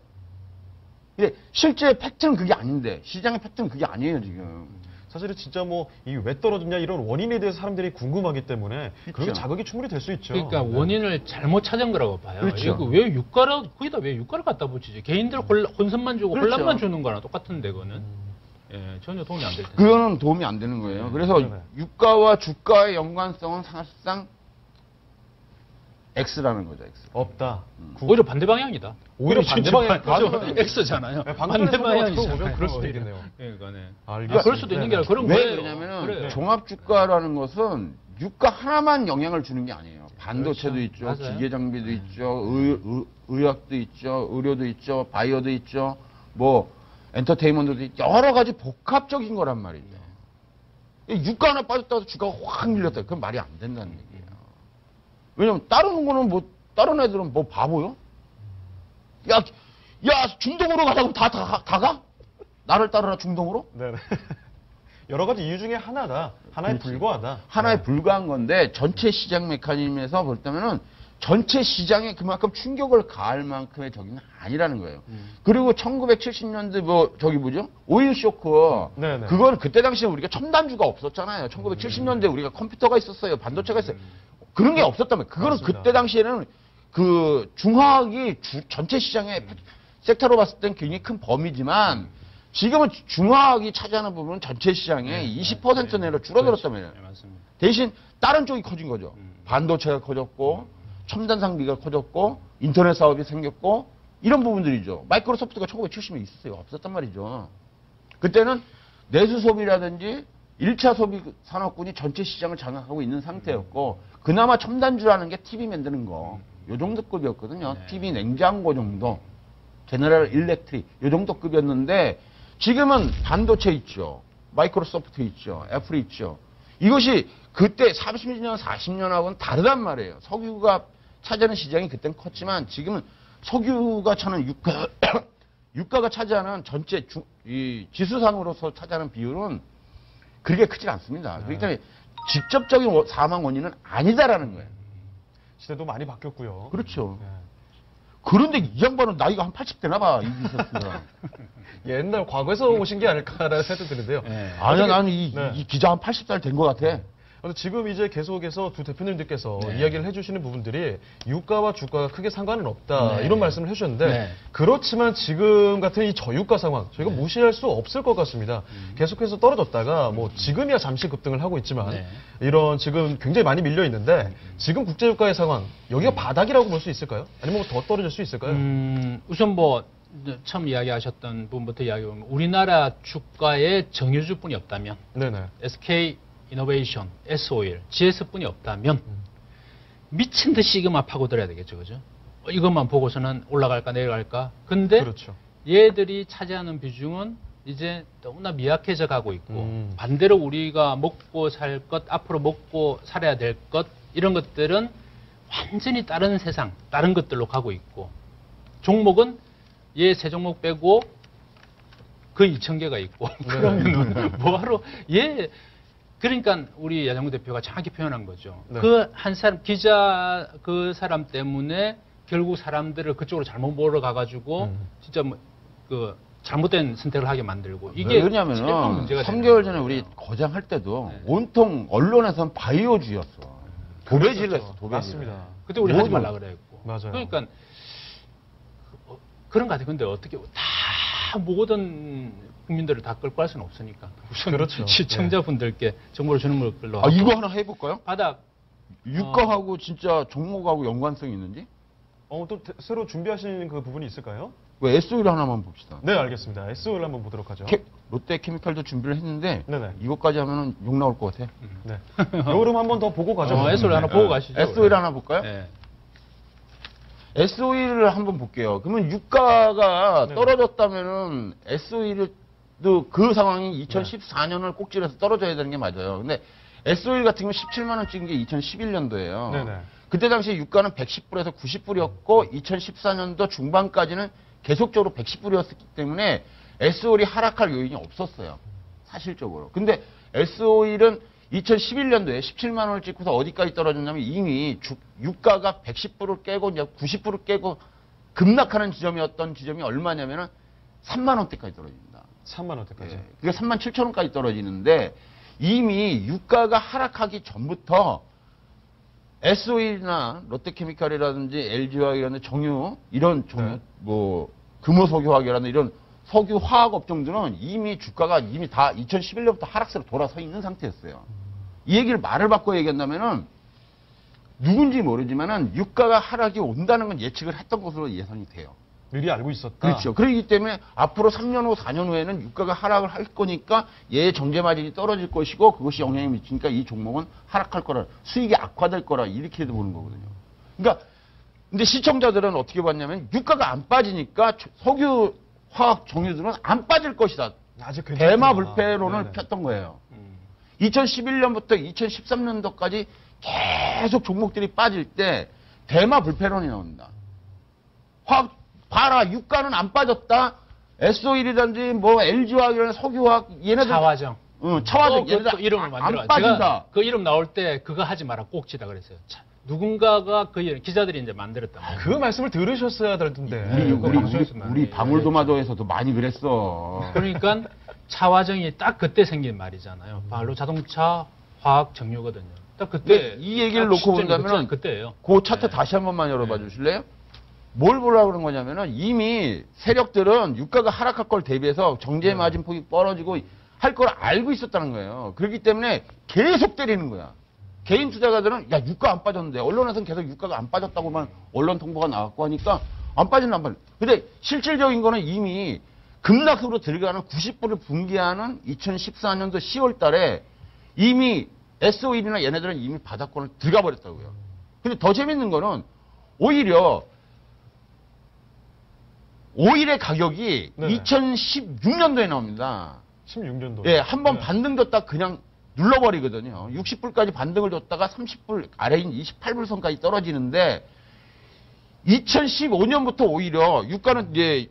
근데 실제 팩트는 그게 아닌데 시장의 팩트는 그게 아니에요 지금. 사실은 진짜 뭐 이 왜 떨어졌냐 이런 원인에 대해서 사람들이 궁금하기 때문에 그렇게 그렇죠. 자극이 충분히 될 수 있죠. 그러니까 네. 원인을 잘못 찾은 거라고 봐요. 그렇죠. 이거 왜 유가를 거기다 왜 유가를 갖다 붙이지? 개인들 혼선만 주고 그렇죠. 혼란만 주는 거랑 똑같은데 그거는 예, 전혀 도움이 안 될 텐데. 그거는 도움이 안 되는 거예요. 그래서 네네. 유가와 주가의 연관성은 사실상 X라는 거죠. X. 없다. 오히려 반대 방향이다. 오히려 반대 방향. 그렇죠. X잖아요. 네, 반대 방금 방향이잖아요. 보면 그럴 수도 있겠네요. 그러니까 네. 알겠습니다. 그럴 수도 있는 게 아니라 그런 왜 거예요. 그러냐면은 그래요. 종합주가라는 것은 유가 하나만 영향을 주는 게 아니에요. 반도체도 그렇죠. 있죠, 맞아요. 기계 장비도 있죠, 의학도 있죠, 의료도 있죠, 바이오도 있죠, 뭐 엔터테인먼트도 있죠. 여러 가지 복합적인 거란 말이죠. 유가 하나 빠졌다고 해서 주가가 확 밀렸다. 그건 말이 안 된다는 얘기예요. 왜냐면 다른 거는 뭐 다른 애들은 뭐 바보요? 야 중동으로 가자고 다 가? 나를 따르라 중동으로? 네네. 여러 가지 이유 중에 하나다. 하나에 그렇지. 불과하다. 하나에 네. 불과한 건데 전체 시장 메커니즘에서 볼 때면은 전체 시장에 그만큼 충격을 가할 만큼의 저기는 아니라는 거예요. 그리고 1970년대 오일 쇼크. 네네. 그걸 그때 당시에 우리가 첨단주가 없었잖아요. 1970년대 우리가 컴퓨터가 있었어요. 반도체가 있어요. 그런 게 없었단 말이에요. 그거는 맞습니다. 그때 당시에는 그 중화학이 전체 시장의 섹터로 봤을 땐 굉장히 큰 범위지만 지금은 중화학이 차지하는 부분은 전체 시장의 20% 내로 줄어들었단 말이에요. 네, 맞습니다. 대신 다른 쪽이 커진 거죠. 반도체가 커졌고 첨단 장비가 커졌고 인터넷 사업이 생겼고 이런 부분들이죠. 마이크로소프트가 1970년에 있었어요. 없었단 말이죠. 그때는 내수 소비라든지 1차 소비 산업군이 전체 시장을 장악하고 있는 상태였고 그나마 첨단주라는 게 TV 만드는 거. 요 정도 급이었거든요. 네. TV 냉장고 정도. 제너럴 일렉트릭 요 정도 급이었는데 지금은 반도체 있죠. 마이크로소프트 있죠. 애플 있죠. 이것이 그때 30년, 40년하고는 다르단 말이에요. 석유가 차지하는 시장이 그땐 컸지만 지금은 석유가 차는 유가가 차지하는 전체 이 지수상으로서 차지하는 비율은 그렇게 크지 않습니다. 그렇기 때문에 직접적인 사망 원인은 아니다라는 거예요. 시대도 많이 바뀌었고요. 그렇죠. 예. 그런데 이 양반은 나이가 한 80 되나 봐. 이 기사가. 옛날 과거에서 오신 게 아닐까라는 생각도 드는데요. 네. 아니야, 나는 이 네. 기자 한 80살 된 것 같아. 그래서 지금 이제 계속해서 두 대표님들께서 네. 이야기를 해주시는 부분들이 유가와 주가가 크게 상관은 없다 네. 이런 말씀을 해주셨는데 네. 그렇지만 지금 같은 이 저유가 상황 저희가 무시할 수 없을 것 같습니다. 계속해서 떨어졌다가 뭐 지금이야 잠시 급등을 하고 있지만 네. 이런 지금 굉장히 많이 밀려 있는데 지금 국제유가의 상황 여기가 바닥이라고 볼 수 있을까요? 아니면 더 떨어질 수 있을까요? 우선 뭐 처음 이야기하셨던 부분부터 이야기하면 우리나라 주가에 정유주뿐이 없다면 네네. SK 이노베이션, S-오일, GS뿐이 없다면 미친 듯이 이것만 파고들어야 되겠죠, 그죠? 이것만 보고서는 올라갈까 내려갈까. 근데 그렇죠. 얘들이 차지하는 비중은 이제 너무나 미약해져 가고 있고 반대로 우리가 먹고 살 것, 앞으로 먹고 살아야 될 것 이런 것들은 완전히 다른 세상, 다른 것들로 가고 있고 종목은 얘 세 종목 빼고 거의 2,000개가 있고 그러면 뭐하러 얘 그러니까 우리 야정구 대표가 정확히 표현한 거죠. 네. 그 한 사람 기자 그 사람 때문에 결국 사람들을 그쪽으로 잘못 몰아가가지고 진짜 뭐 그 잘못된 선택을 하게 만들고 왜 이게 그러냐면은 최고 문제가 3개월 전에 되는 우리 거예요. 거장할 때도 네. 온통 언론에서는 바이오주의였어. 도배질을 했어, 도배질. 맞습니다. 그때 우리 하지 모든- 말라 그랬고. 맞아요. 그러니까 그런 거 같아요. 근데 어떻게 다 모든 국민들을 다 끌고 갈 수는 없으니까. 우선 그렇죠. 시청자분들께 정보를 주는 걸로. 아, 이거 하나 해볼까요? 바닥. 유가하고 진짜 종목하고 연관성이 있는지? 또 새로 준비하신 그 부분이 있을까요? 왜 S-오일 하나만 봅시다. 네, 알겠습니다. S-오일 한번 보도록 하죠. 롯데케미칼도 준비를 했는데 네네. 이것까지 하면은 욕 나올 것 같아. 네. 요 흐름 한번 더 보고 가죠. S-오일 하나 보고 가시죠. S-오일 하나 볼까요? 네. S-오일을 한번 볼게요. 그러면 유가가 네네. 떨어졌다면은 S-오일도 그 상황이 2014년을 꼭지라서 떨어져야 되는 게 맞아요. 근데 S-오일 같은 경우는 17만 원 찍은 게 2011년도예요. 네네. 그때 당시 유가는 110불에서 90불이었고 2014년도 중반까지는 계속적으로 110불이었기 때문에 S-오일이 하락할 요인이 없었어요. 사실적으로. 근데 S-오일은 2011년도에 17만 원을 찍고서 어디까지 떨어졌냐면 이미 유가가 110불을 깨고 이제 90불을 깨고 급락하는 지점이었던 지점이 얼마냐면은 3만 원대까지 떨어집니다. 3만 원대까지. 예. 그게 3만 7천 원까지 떨어지는데 이미 유가가 하락하기 전부터 S-오일이나 롯데케미칼이라든지 LG화학이라든지 정유 이런 정유 네. 뭐 금호석유화학이라든지 이런 석유 화학 업종들은 이미 주가가 이미 다 2011년부터 하락세로 돌아서 있는 상태였어요. 이 얘기를 말을 바꿔 얘기한다면은 누군지 모르지만은 유가가 하락이 온다는 건 예측을 했던 것으로 예상이 돼요. 미리 알고 있었다. 그렇죠. 그렇기 때문에 앞으로 3년 후, 4년 후에는 유가가 하락을 할 거니까 얘의 정제 마진이 떨어질 것이고 그것이 영향을 미치니까 이 종목은 하락할 거라, 수익이 악화될 거라 이렇게도 보는 거거든요. 그러니까 근데 시청자들은 어떻게 봤냐면 유가가 안 빠지니까 석유, 화학, 정유들은 안 빠질 것이다. 아직 괜찮구나. 대마 불패론을 네네. 폈던 거예요. 2011년부터 2013년도까지 계속 종목들이 빠질 때 대마 불패론이 나온다. 화학 봐라, 유가는 안 빠졌다. S-오일이든지 뭐 LG화학, 석유화학 얘네들 차화정. 차화정 그 얘네들 이름을 만들어. 안 빠진다. 제가 그 이름 나올 때 그거 하지 마라 꼭지다 그랬어요. 누군가가 그 이름 기자들이 이제 만들었단 말이에요. 그 말씀을 들으셨어야 될 텐데. 우리 방울도마도에서도 많이 그랬어. 그러니까 차화정이 딱 그때 생긴 말이잖아요. 바로 자동차, 화학, 정유거든요. 딱 그때 이 얘기를 딱 놓고 시점이 본다면은 그때예요. 그 차트 네. 다시 한 번만 열어봐 네. 주실래요? 뭘 보려고 그런 거냐면은 이미 세력들은 유가가 하락할 걸 대비해서 정제 마진폭이 벌어지고 할 걸 알고 있었다는 거예요. 그렇기 때문에 계속 때리는 거야. 개인 투자가들은 야 유가 안 빠졌는데 언론에서는 계속 유가가 안 빠졌다고만 언론 통보가 나왔고 하니까 안 빠지는 안 빠져. 근데 실질적인 거는 이미 급락으로 들어가는 90불을 분기하는 2014년도 10월 달에 이미 SO일이나 얘네들은 이미 바닥권을 들어가 버렸다고요. 근데 더 재밌는 거는 오히려 오일의 가격이 네네. 2016년도에 나옵니다. 16년도. 예, 한 번 반등 줬다 그냥 눌러버리거든요. 60불까지 반등을 줬다가 30불 아래인 28불 선까지 떨어지는데 2015년부터 오히려 유가는 이제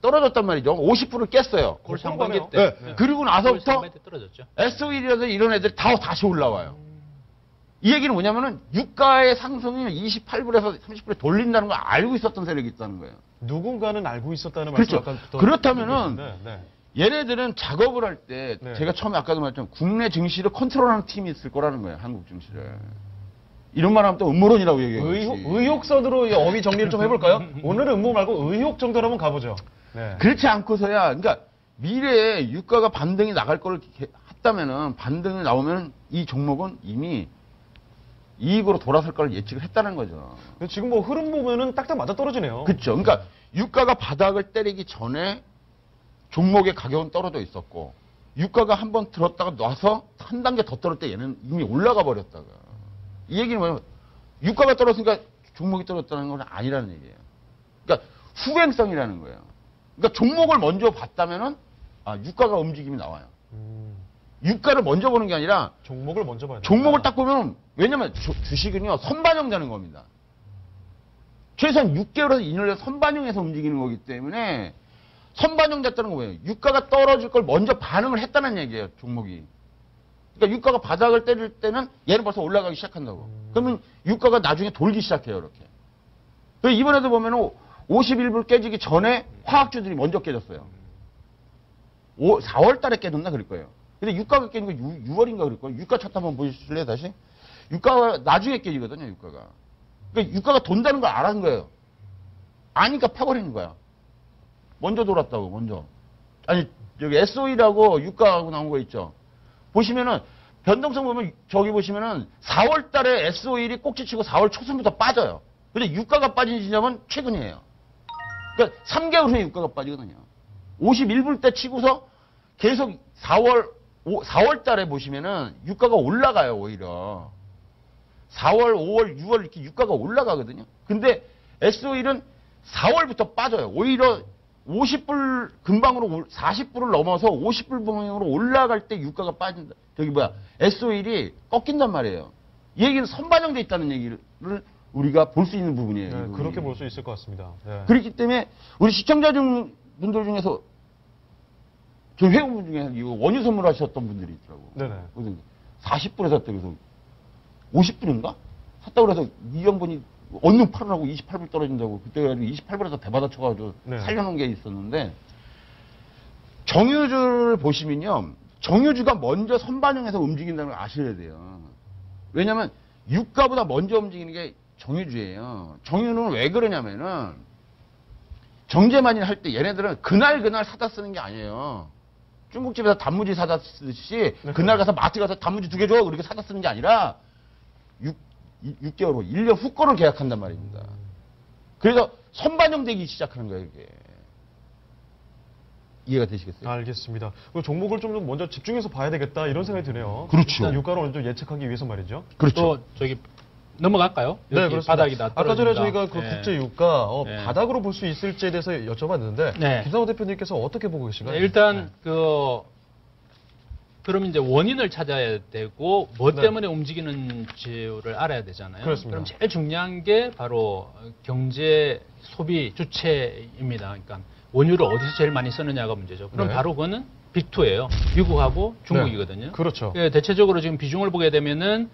떨어졌단 말이죠. 50불을 깼어요. 올 상반기 때. 예, 네. 그리고 올 나서부터 상반기 때 떨어졌죠. SO일이라서 이런 애들이 다 다시 올라와요. 이 얘기는 뭐냐면은 유가의 상승이 28불에서 30불에 돌린다는 걸 알고 있었던 세력이 있다는 거예요. 누군가는 알고 있었다는 말씀 그렇죠. 아까부터 그렇다면은 드렸는데, 네. 얘네들은 작업을 할 때 네. 제가 처음에 아까도 말했지만 국내 증시를 컨트롤하는 팀이 있을 거라는 거예요. 한국 증시를. 이런 말 하면 또 음모론이라고 얘기해요. 의혹선으로 이 어휘 정리를 좀 해볼까요? 오늘은 음모 말고 의혹 정도로 한번 가보죠. 네. 그렇지 않고서야 그러니까 미래에 유가가 반등이 나갈 걸 했다면은 반등이 나오면 이 종목은 이미 이익으로 돌아설 걸 예측을 했다는 거죠. 근데 지금 뭐 흐름 보면은 딱딱 맞아 떨어지네요. 그렇죠. 그러니까 유가가 바닥을 때리기 전에 종목의 가격은 떨어져 있었고 유가가 한번 들었다가 놔서 한 단계 더 떨어질 때 얘는 이미 올라가 버렸다가 이 얘기는 뭐냐면 유가가 떨어졌으니까 종목이 떨어졌다는 건 아니라는 얘기예요. 그러니까 후행성이라는 거예요. 그러니까 종목을 먼저 봤다면은 아 유가가 움직임이 나와요. 유가를 먼저 보는 게 아니라 종목을 먼저 봐야 돼요. 종목을 딱 보면 왜냐면 주식은요 선반영되는 겁니다. 최소한 6개월에서 2년에서 선반영해서 움직이는 거기 때문에 선반영됐다는 거 뭐예요? 유가가 떨어질 걸 먼저 반응을 했다는 얘기예요, 종목이. 그러니까 유가가 바닥을 때릴 때는 얘는 벌써 올라가기 시작한다고. 그러면 유가가 나중에 돌기 시작해요, 이렇게. 그래서 이번에도 보면은 51불 깨지기 전에 화학주들이 먼저 깨졌어요. 4월 달에 깨졌나 그럴 거예요. 근데 유가가 깨진 거 6월인가 그럴 거예요. 유가 차트 한번 보실래요, 다시? 유가가 나중에 깨지거든요, 유가가. 그러니까 유가가 돈다는 걸 알았는 거예요. 아니까 파버리는 거야. 먼저 돌았다고, 먼저. 아니, 여기 SO이라고 유가하고 나온 거 있죠. 보시면은, 변동성 보면, 저기 보시면은, 4월 달에 SO일이 꼭지치고 4월 초순부터 빠져요. 근데 유가가 빠진 지점은 최근이에요. 그러니까 3개월 후에 유가가 빠지거든요. 51불 때 치고서 계속 4월 달에 보시면은 유가가 올라가요, 오히려. 4월, 5월, 6월 이렇게 유가가 올라가거든요. 근데 SO일은 4월부터 빠져요. 오히려 50불 근방으로 40불을 넘어서 50불 방향으로 올라갈 때 유가가 빠진다. 저기 SO일이 꺾인단 말이에요. 이 얘기는 선반영돼 있다는 얘기를 우리가 볼 수 있는 부분이에요. 네, 그렇게 볼 수 있을 것 같습니다. 네. 그렇기 때문에 우리 시청자 분들 중에서 저희 회원분 중에 이거 원유 선물하셨던 분들이 있더라고. 네네. 그래서 40불에 샀다 그래서 50불인가? 샀다고 그래서 이 형분이 얼른 팔으라고 28불 떨어진다고 그때 가지고 28불에서 대받아 쳐가지고 네. 살려놓은 게 있었는데 정유주를 보시면요. 정유주가 먼저 선반영해서 움직인다는 걸 아셔야 돼요. 왜냐면 유가보다 먼저 움직이는 게 정유주예요. 정유는 왜 그러냐면은 정제만일 할 때 얘네들은 그날 사다 쓰는 게 아니에요. 중국집에서 단무지 사다 쓰듯이 그날 가서 마트 가서 단무지 2개 줘 그렇게 사다 쓰는 게 아니라 6개월 후, 1년 후 거를 계약한단 말입니다. 그래서 선반영되기 시작하는 거예요, 이게. 이해가 되시겠어요? 알겠습니다. 그 종목을 좀 먼저 집중해서 봐야 되겠다 이런 생각이 드네요. 그렇죠. 일단 유가를 어느 정도 예측하기 위해서 말이죠. 그렇죠. 또 저기 넘어갈까요? 네, 여기 그렇습니다. 바닥이다. 아까 전에 떨어진다. 저희가 그 네. 국제 유가 네. 바닥으로 볼 수 있을지에 대해서 여쭤봤는데 네. 김상호 대표님께서 어떻게 보고 계신가요? 네, 일단 그럼 이제 원인을 찾아야 되고 뭐 네. 때문에 움직이는지를 알아야 되잖아요. 그렇습니다. 그럼 제일 중요한 게 바로 경제 소비 주체입니다. 그러니까 원유를 어디서 제일 많이 쓰느냐가 문제죠. 그럼 네. 바로 그거는 빅2예요. 미국하고 중국이거든요. 네, 그렇죠. 예, 대체적으로 지금 비중을 보게 되면은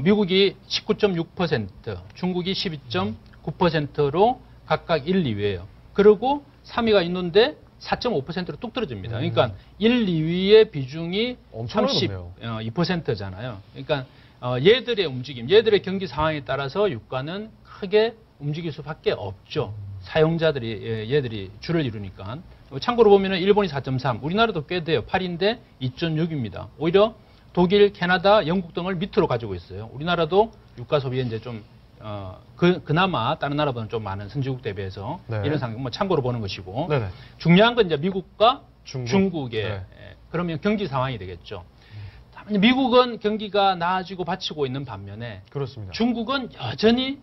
미국이 19.6%, 중국이 12.9%로 각각 1, 2위예요. 그리고 3위가 있는데 4.5%로 뚝 떨어집니다. 그러니까 1, 2위의 비중이 엄청나게 높네요. 32%잖아요. 그러니까 얘들의 움직임, 얘들의 경기 상황에 따라서 유가는 크게 움직일 수밖에 없죠. 사용자들이 얘들이 줄을 이루니까. 참고로 보면은 일본이 4.3, 우리나라도 꽤 돼요. 8인데 2.6입니다. 오히려 독일, 캐나다, 영국 등을 밑으로 가지고 있어요. 우리나라도 유가 소비에 이제 좀 그나마 다른 나라보다는 좀 많은 선진국 대비해서 네. 이런 상황 뭐 참고로 보는 것이고 네네. 중요한 건 이제 미국과 중국. 중국의 네. 그러면 경기 상황이 되겠죠. 다만 미국은 경기가 나아지고 받치고 있는 반면에 그렇습니다. 중국은 여전히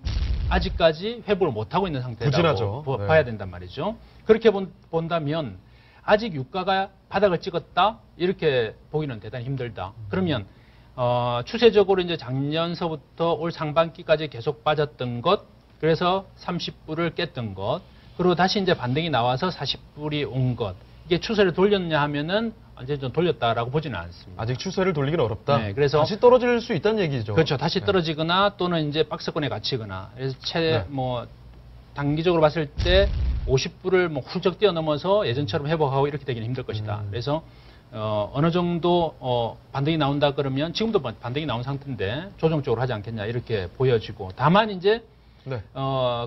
아직까지 회복을 못하고 있는 부진하죠. 상태라고 네. 봐야 된단 말이죠. 그렇게 본다면 아직 유가가 바닥을 찍었다 이렇게 보기는 대단히 힘들다. 그러면 추세적으로 이제 작년서부터 올 상반기까지 계속 빠졌던 것, 그래서 30불을 깼던 것, 그리고 다시 이제 반등이 나와서 40불이 온 것, 이게 추세를 돌렸냐 하면은 완전히 좀 돌렸다라고 보지는 않습니다. 아직 추세를 돌리기는 어렵다. 네, 그래서 다시 떨어질 수 있다는 얘기죠. 그렇죠. 다시 네. 떨어지거나 또는 이제 박스권에 갇히거나. 그래서 네. 뭐 단기적으로 봤을 때 50불을 뭐 훌쩍 뛰어넘어서 예전처럼 회복하고 이렇게 되기는 힘들 것이다. 그래서 어느 정도 반등이 나온다 그러면 지금도 반등이 나온 상태인데 조정적으로 하지 않겠냐 이렇게 보여지고, 다만 이제 네.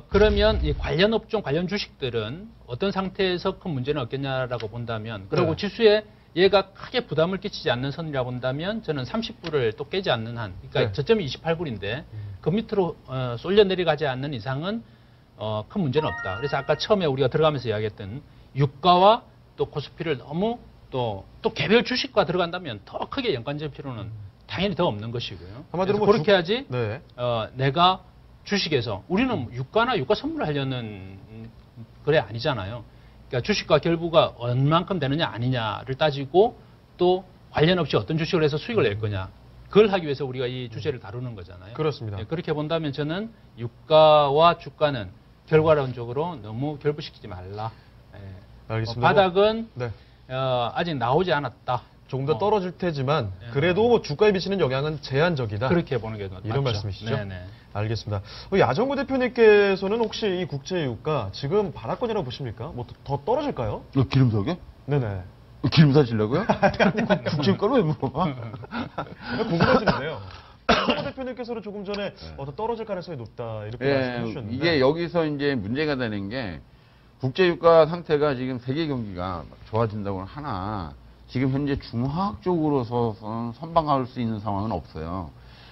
그러면 이 관련 업종, 관련 주식들은 어떤 상태에서 큰 문제는 없겠냐라고 본다면, 그리고 네. 지수에 얘가 크게 부담을 끼치지 않는 선이라 본다면 저는 30불을 또 깨지 않는 한, 그러니까 네. 저점이 28불인데 그 밑으로 쏠려 내려가지 않는 이상은 큰 문제는 없다. 그래서 아까 처음에 우리가 들어가면서 이야기했던 유가와 또 코스피를 너무 또 개별 주식과 들어간다면 더 크게 연관될 필요는 당연히 더 없는 것이고요. 한마디로 그래서 뭐 그렇게 하지. 네. 내가 주식에서 우리는 유가나 유가 선물을 하려는 그래 아니잖아요. 그러니까 주식과 결부가 얼만큼 되느냐 아니냐를 따지고 또 관련 없이 어떤 주식을 해서 수익을 낼 거냐. 그걸 하기 위해서 우리가 이 주제를 다루는 거잖아요. 그렇습니다. 네, 그렇게 본다면 저는 유가와 주가는 결과론적으로 너무 결부시키지 말라. 알겠습니다. 바닥은 네. 아직 나오지 않았다. 조금 더 떨어질 테지만 네. 그래도 뭐 주가에 미치는 영향은 제한적이다. 그렇게 보는 게 맞죠. 이런 말씀이시죠? 네네. 알겠습니다. 야정구 대표님께서는 혹시 이 국제 유가 지금 바닥권이라고 보십니까? 뭐 더 떨어질까요? 기름 사게? 네네. 기름 사시려고요? 국제유가를 왜 물어봐? 궁금해지는데요. 야정구 대표님께서는 조금 전에 더 떨어질 가능성이 높다 이렇게 말씀해 주셨는데 이게 여기서 이제 문제가 되는 게 국제유가 상태가 지금 세계 경기가 좋아진다고 하나 지금 현재 중화학적으로서는 선방할 수 있는 상황은 없어요.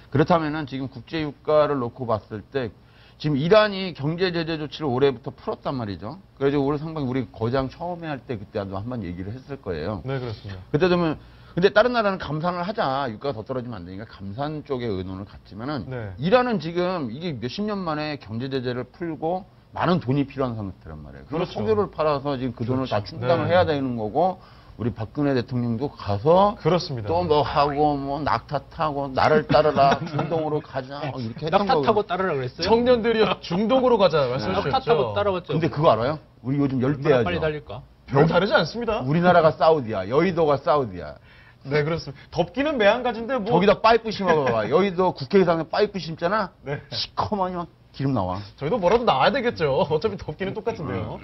그렇다면은 지금 국제유가를 놓고 봤을 때 지금 이란이 경제 제재 조치를 올해부터 풀었단 말이죠. 그래서 올 상반기 우리 거장 처음에 할 때 그때도 한번 얘기를 했을 거예요. 네 그렇습니다. 그때 되면 근데 다른 나라는 감산을 하자. 유가가 더 떨어지면 안 되니까 감산 쪽의 의논을 갖지만은 네. 이란은 지금 이게 몇십 년 만에 경제 제재를 풀고 많은 돈이 필요한 상태란 말이에요. 그래서 그렇죠. 석유를 팔아서 지금 그 돈을 다 충당을 네. 해야 되는 거고 우리 박근혜 대통령도 가서 그렇습니다. 또 뭐 하고 뭐 낙타 타고 나를 따르라 중동으로 가자 뭐 이렇게 했던 낙타 거고. 타고 따르라 그랬어요? 청년들이요 중동으로 가자 말씀해 낙타 주셨죠. 타고 따라갔죠. 근데 그거 알아요? 우리 요즘 얼마나 열대야죠. 빨리 달릴까? 별 다르지 않습니다. 우리나라가 사우디야. 여의도가 사우디야. 네 그렇습니다. 덥기는 매한가지인데 뭐 저기다 파이프 심어봐. 여의도 국회의장에 파이프 심잖아. 네. 시커머니 막 기름 나와. 저희도 뭐라도 나와야 되겠죠. 어차피 덥기는 똑같은데요.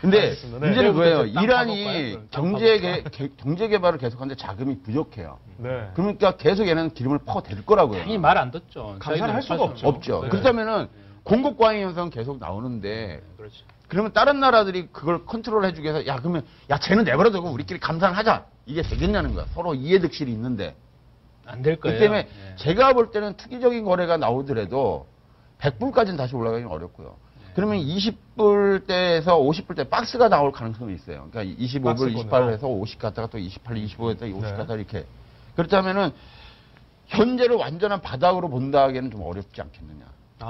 근데 알겠습니다. 네. 문제는 그거예요. 땅 파볼까요? 이란이 그럼 땅 경제 개발을 계속하는데 자금이 부족해요. 네. 그러니까 계속 얘는 기름을 퍼댈 거라고요. 당연히 말 안 듣죠. 감산을 할 수가 저희들은 없죠. 없죠. 네. 그렇다면은 공급 과잉 현상 계속 나오는데 그렇죠. 그러면 다른 나라들이 그걸 컨트롤 해주기 위해서 야 그러면 야 쟤는 내버려두고 우리끼리 감산하자 이게 되겠냐는 거야. 서로 이해득실이 있는데. 안 될 그 거예요. 때문에 예. 제가 볼 때는 투기적인 거래가 나오더라도 100불까지는 다시 올라가기 어렵고요. 그러면 20불대에서 50불대 박스가 나올 가능성이 있어요. 그러니까 25불, 박스권으로. 28에서 50 갔다가 또 28, 25에서 50 네. 갔다가 이렇게. 그렇다면은 현재를 완전한 바닥으로 본다 하기에는 좀 어렵지 않겠느냐.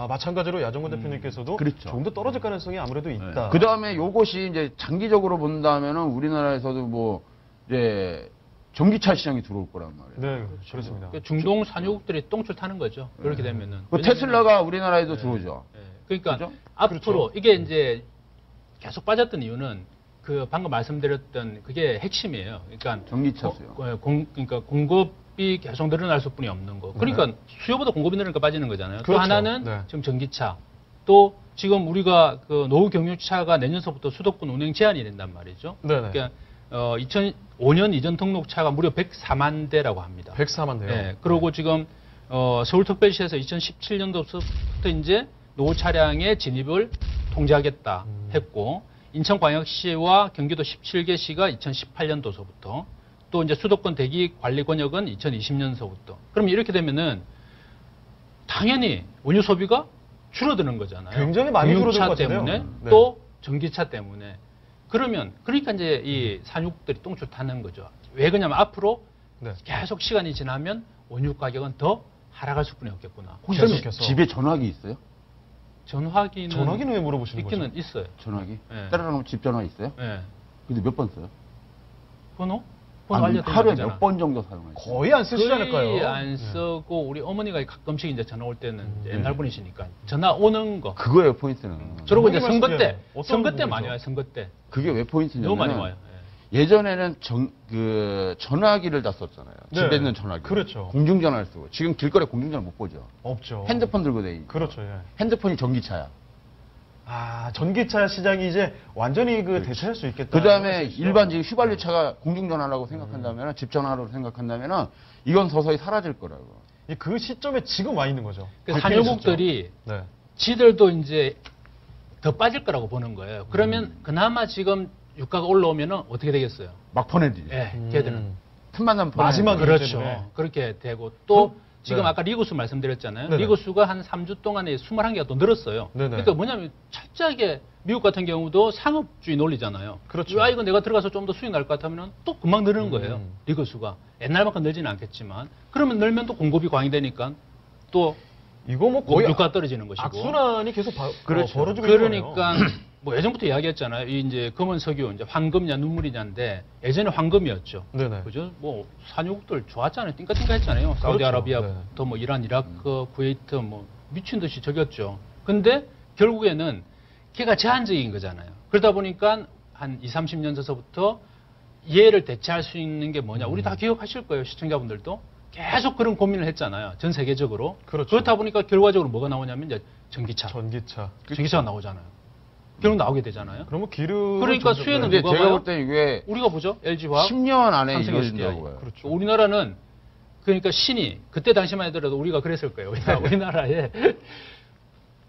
마찬가지로 야정근 대표님께서도 그렇죠. 조금 더 떨어질 가능성이 아무래도 있다. 그 다음에 요것이 이제 장기적으로 본다면은 우리나라에서도 뭐 이제 전기차 시장이 들어올 거란 말이에요. 네, 그렇습니다. 그러니까 중동 산유국들이 똥줄 타는 거죠. 그렇게 되면은. 그 테슬라가 우리나라에도 들어오죠. 예. 그러니까 그죠? 앞으로 그렇죠. 이게 이제 계속 빠졌던 이유는 그 방금 말씀드렸던 그게 핵심이에요. 그러니까 전기차수요. 그러니까 공급이 계속 늘어날 수뿐이 없는 거. 그러니까 수요보다 공급이 늘으니까 빠지는 거잖아요. 또 그렇죠. 하나는 네. 지금 전기차. 또 지금 우리가 그 노후 경유차가 내년서부터 수도권 운행 제한이 된단 말이죠. 네네. 그러니까 2005년 이전 등록차가 무려 104만 대라고 합니다. 104만 대요. 네, 그리고 지금 서울특별시에서 2017년도부터 이제 노후 차량의 진입을 통제하겠다 했고, 인천광역시와 경기도 17개 시가 2018년도서부터, 또 이제 수도권 대기 관리 권역은 2020년서부터. 그럼 이렇게 되면은 당연히 원유 소비가 줄어드는 거잖아요. 굉장히 많이 줄어들 것 경유차 같은데요. 때문에 네. 또 전기차 때문에. 그러니까 이제 이 산유국들이 똥줄 타는 거죠. 왜 그러냐면 앞으로 네. 계속 시간이 지나면 원유 가격은 더 하락할 수뿐이 없겠구나. 혼자 그럼 시켰어. 집에 전화기 있어요? 전화기는 전화기는 왜 물어보시는 거죠? 있기는 있어요. 전화기? 네. 따라가면 집 전화 있어요? 예. 근데 몇 번 써요? 번호 아니, 알려드리면 하루에 되잖아. 몇 번 정도 사용하세요? 거의 안 쓰시지 않을까요? 거의 안 네. 쓰고 우리 어머니가 가끔씩 이제 전화 올 때는 이제 옛날 분이시니까 전화 오는 거. 그거예요, 포인트는. 저러고 이제 어머니 선거 때, 말씀이에요. 어떤 선거 때 부분이죠? 많이 와요. 선거 때 그게 왜 포인트냐면 너무 많이 와요. 예. 예전에는 전화기를 다 썼잖아요. 네. 집에 있는 전화기. 그렇죠. 공중전화를 쓰고. 지금 길거리에 공중전화 못 보죠. 없죠. 핸드폰 들고 다니고. 그렇죠. 예. 핸드폰이 전기차야. 아, 전기차 시장이 이제 완전히 대체할 수 있겠다. 그 다음에 말씀이시죠? 일반 지금 휘발유차가 공중전화라고 생각한다면, 집 전화로 생각한다면, 이건 서서히 사라질 거라고. 그 시점에 지금 와 있는 거죠. 그 발표했었죠. 산유국들이 네. 지들도 이제 더 빠질 거라고 보는 거예요. 그러면 그나마 지금 유가가 올라오면은 어떻게 되겠어요? 막 보내지. 예, 걔들은. 틈만 나면 보내. 마지막에 그렇죠. 때문에. 그렇게 되고 또 지금 네. 아까 리그수 말씀드렸잖아요. 네네. 리그수가 한 3주 동안에 21개가 또 늘었어요. 네네. 그러니까 뭐냐면 철저하게 미국 같은 경우도 상업주의 논리잖아요. 그렇죠. 아, 이거 내가 들어가서 좀 더 수익 날 것 같으면 또 금방 늘는 거예요. 음. 리그수가. 옛날만큼 늘지는 않겠지만. 그러면 늘면 또 공급이 광이되니까 또 이거 뭐 거의 유가가 떨어지는 것이고. 악순환이 계속 그렇죠. 벌어지고 있는 그러니까 뭐 예전부터 이야기했잖아요. 이 이제 검은 석유, 이제 황금이냐 눈물이냐인데 예전에 황금이었죠. 네네. 그죠? 뭐 산유국들 좋았잖아요. 띵까띵까 했잖아요. 사우디아라비아부터 네. 뭐 이란, 이라크, 쿠웨이트 뭐 미친 듯이 적였죠. 근데 결국에는 걔가 제한적인 거잖아요. 그러다 보니까 한 20, 30년 전서부터 얘를 대체할 수 있는 게 뭐냐. 우리 다 기억하실 거예요. 시청자분들도. 계속 그런 고민을 했잖아요. 전 세계적으로. 그렇죠. 그렇다 보니까 결과적으로 뭐가 나오냐면 이제 전기차. 전기차. 전기차가 나오잖아요. 결국 나오게 되잖아요. 그러면 기름 그러니까 수혜는 근데 누가 제가 봐요? 볼 때 이게 우리가 보죠. LG화학, 10년 안에 삼성 이루어진다고 SDI. 봐요. 그렇죠. 우리나라는 그러니까 신이 그때 당시만 해더라도 우리가 그랬을 거예요. 우리나라에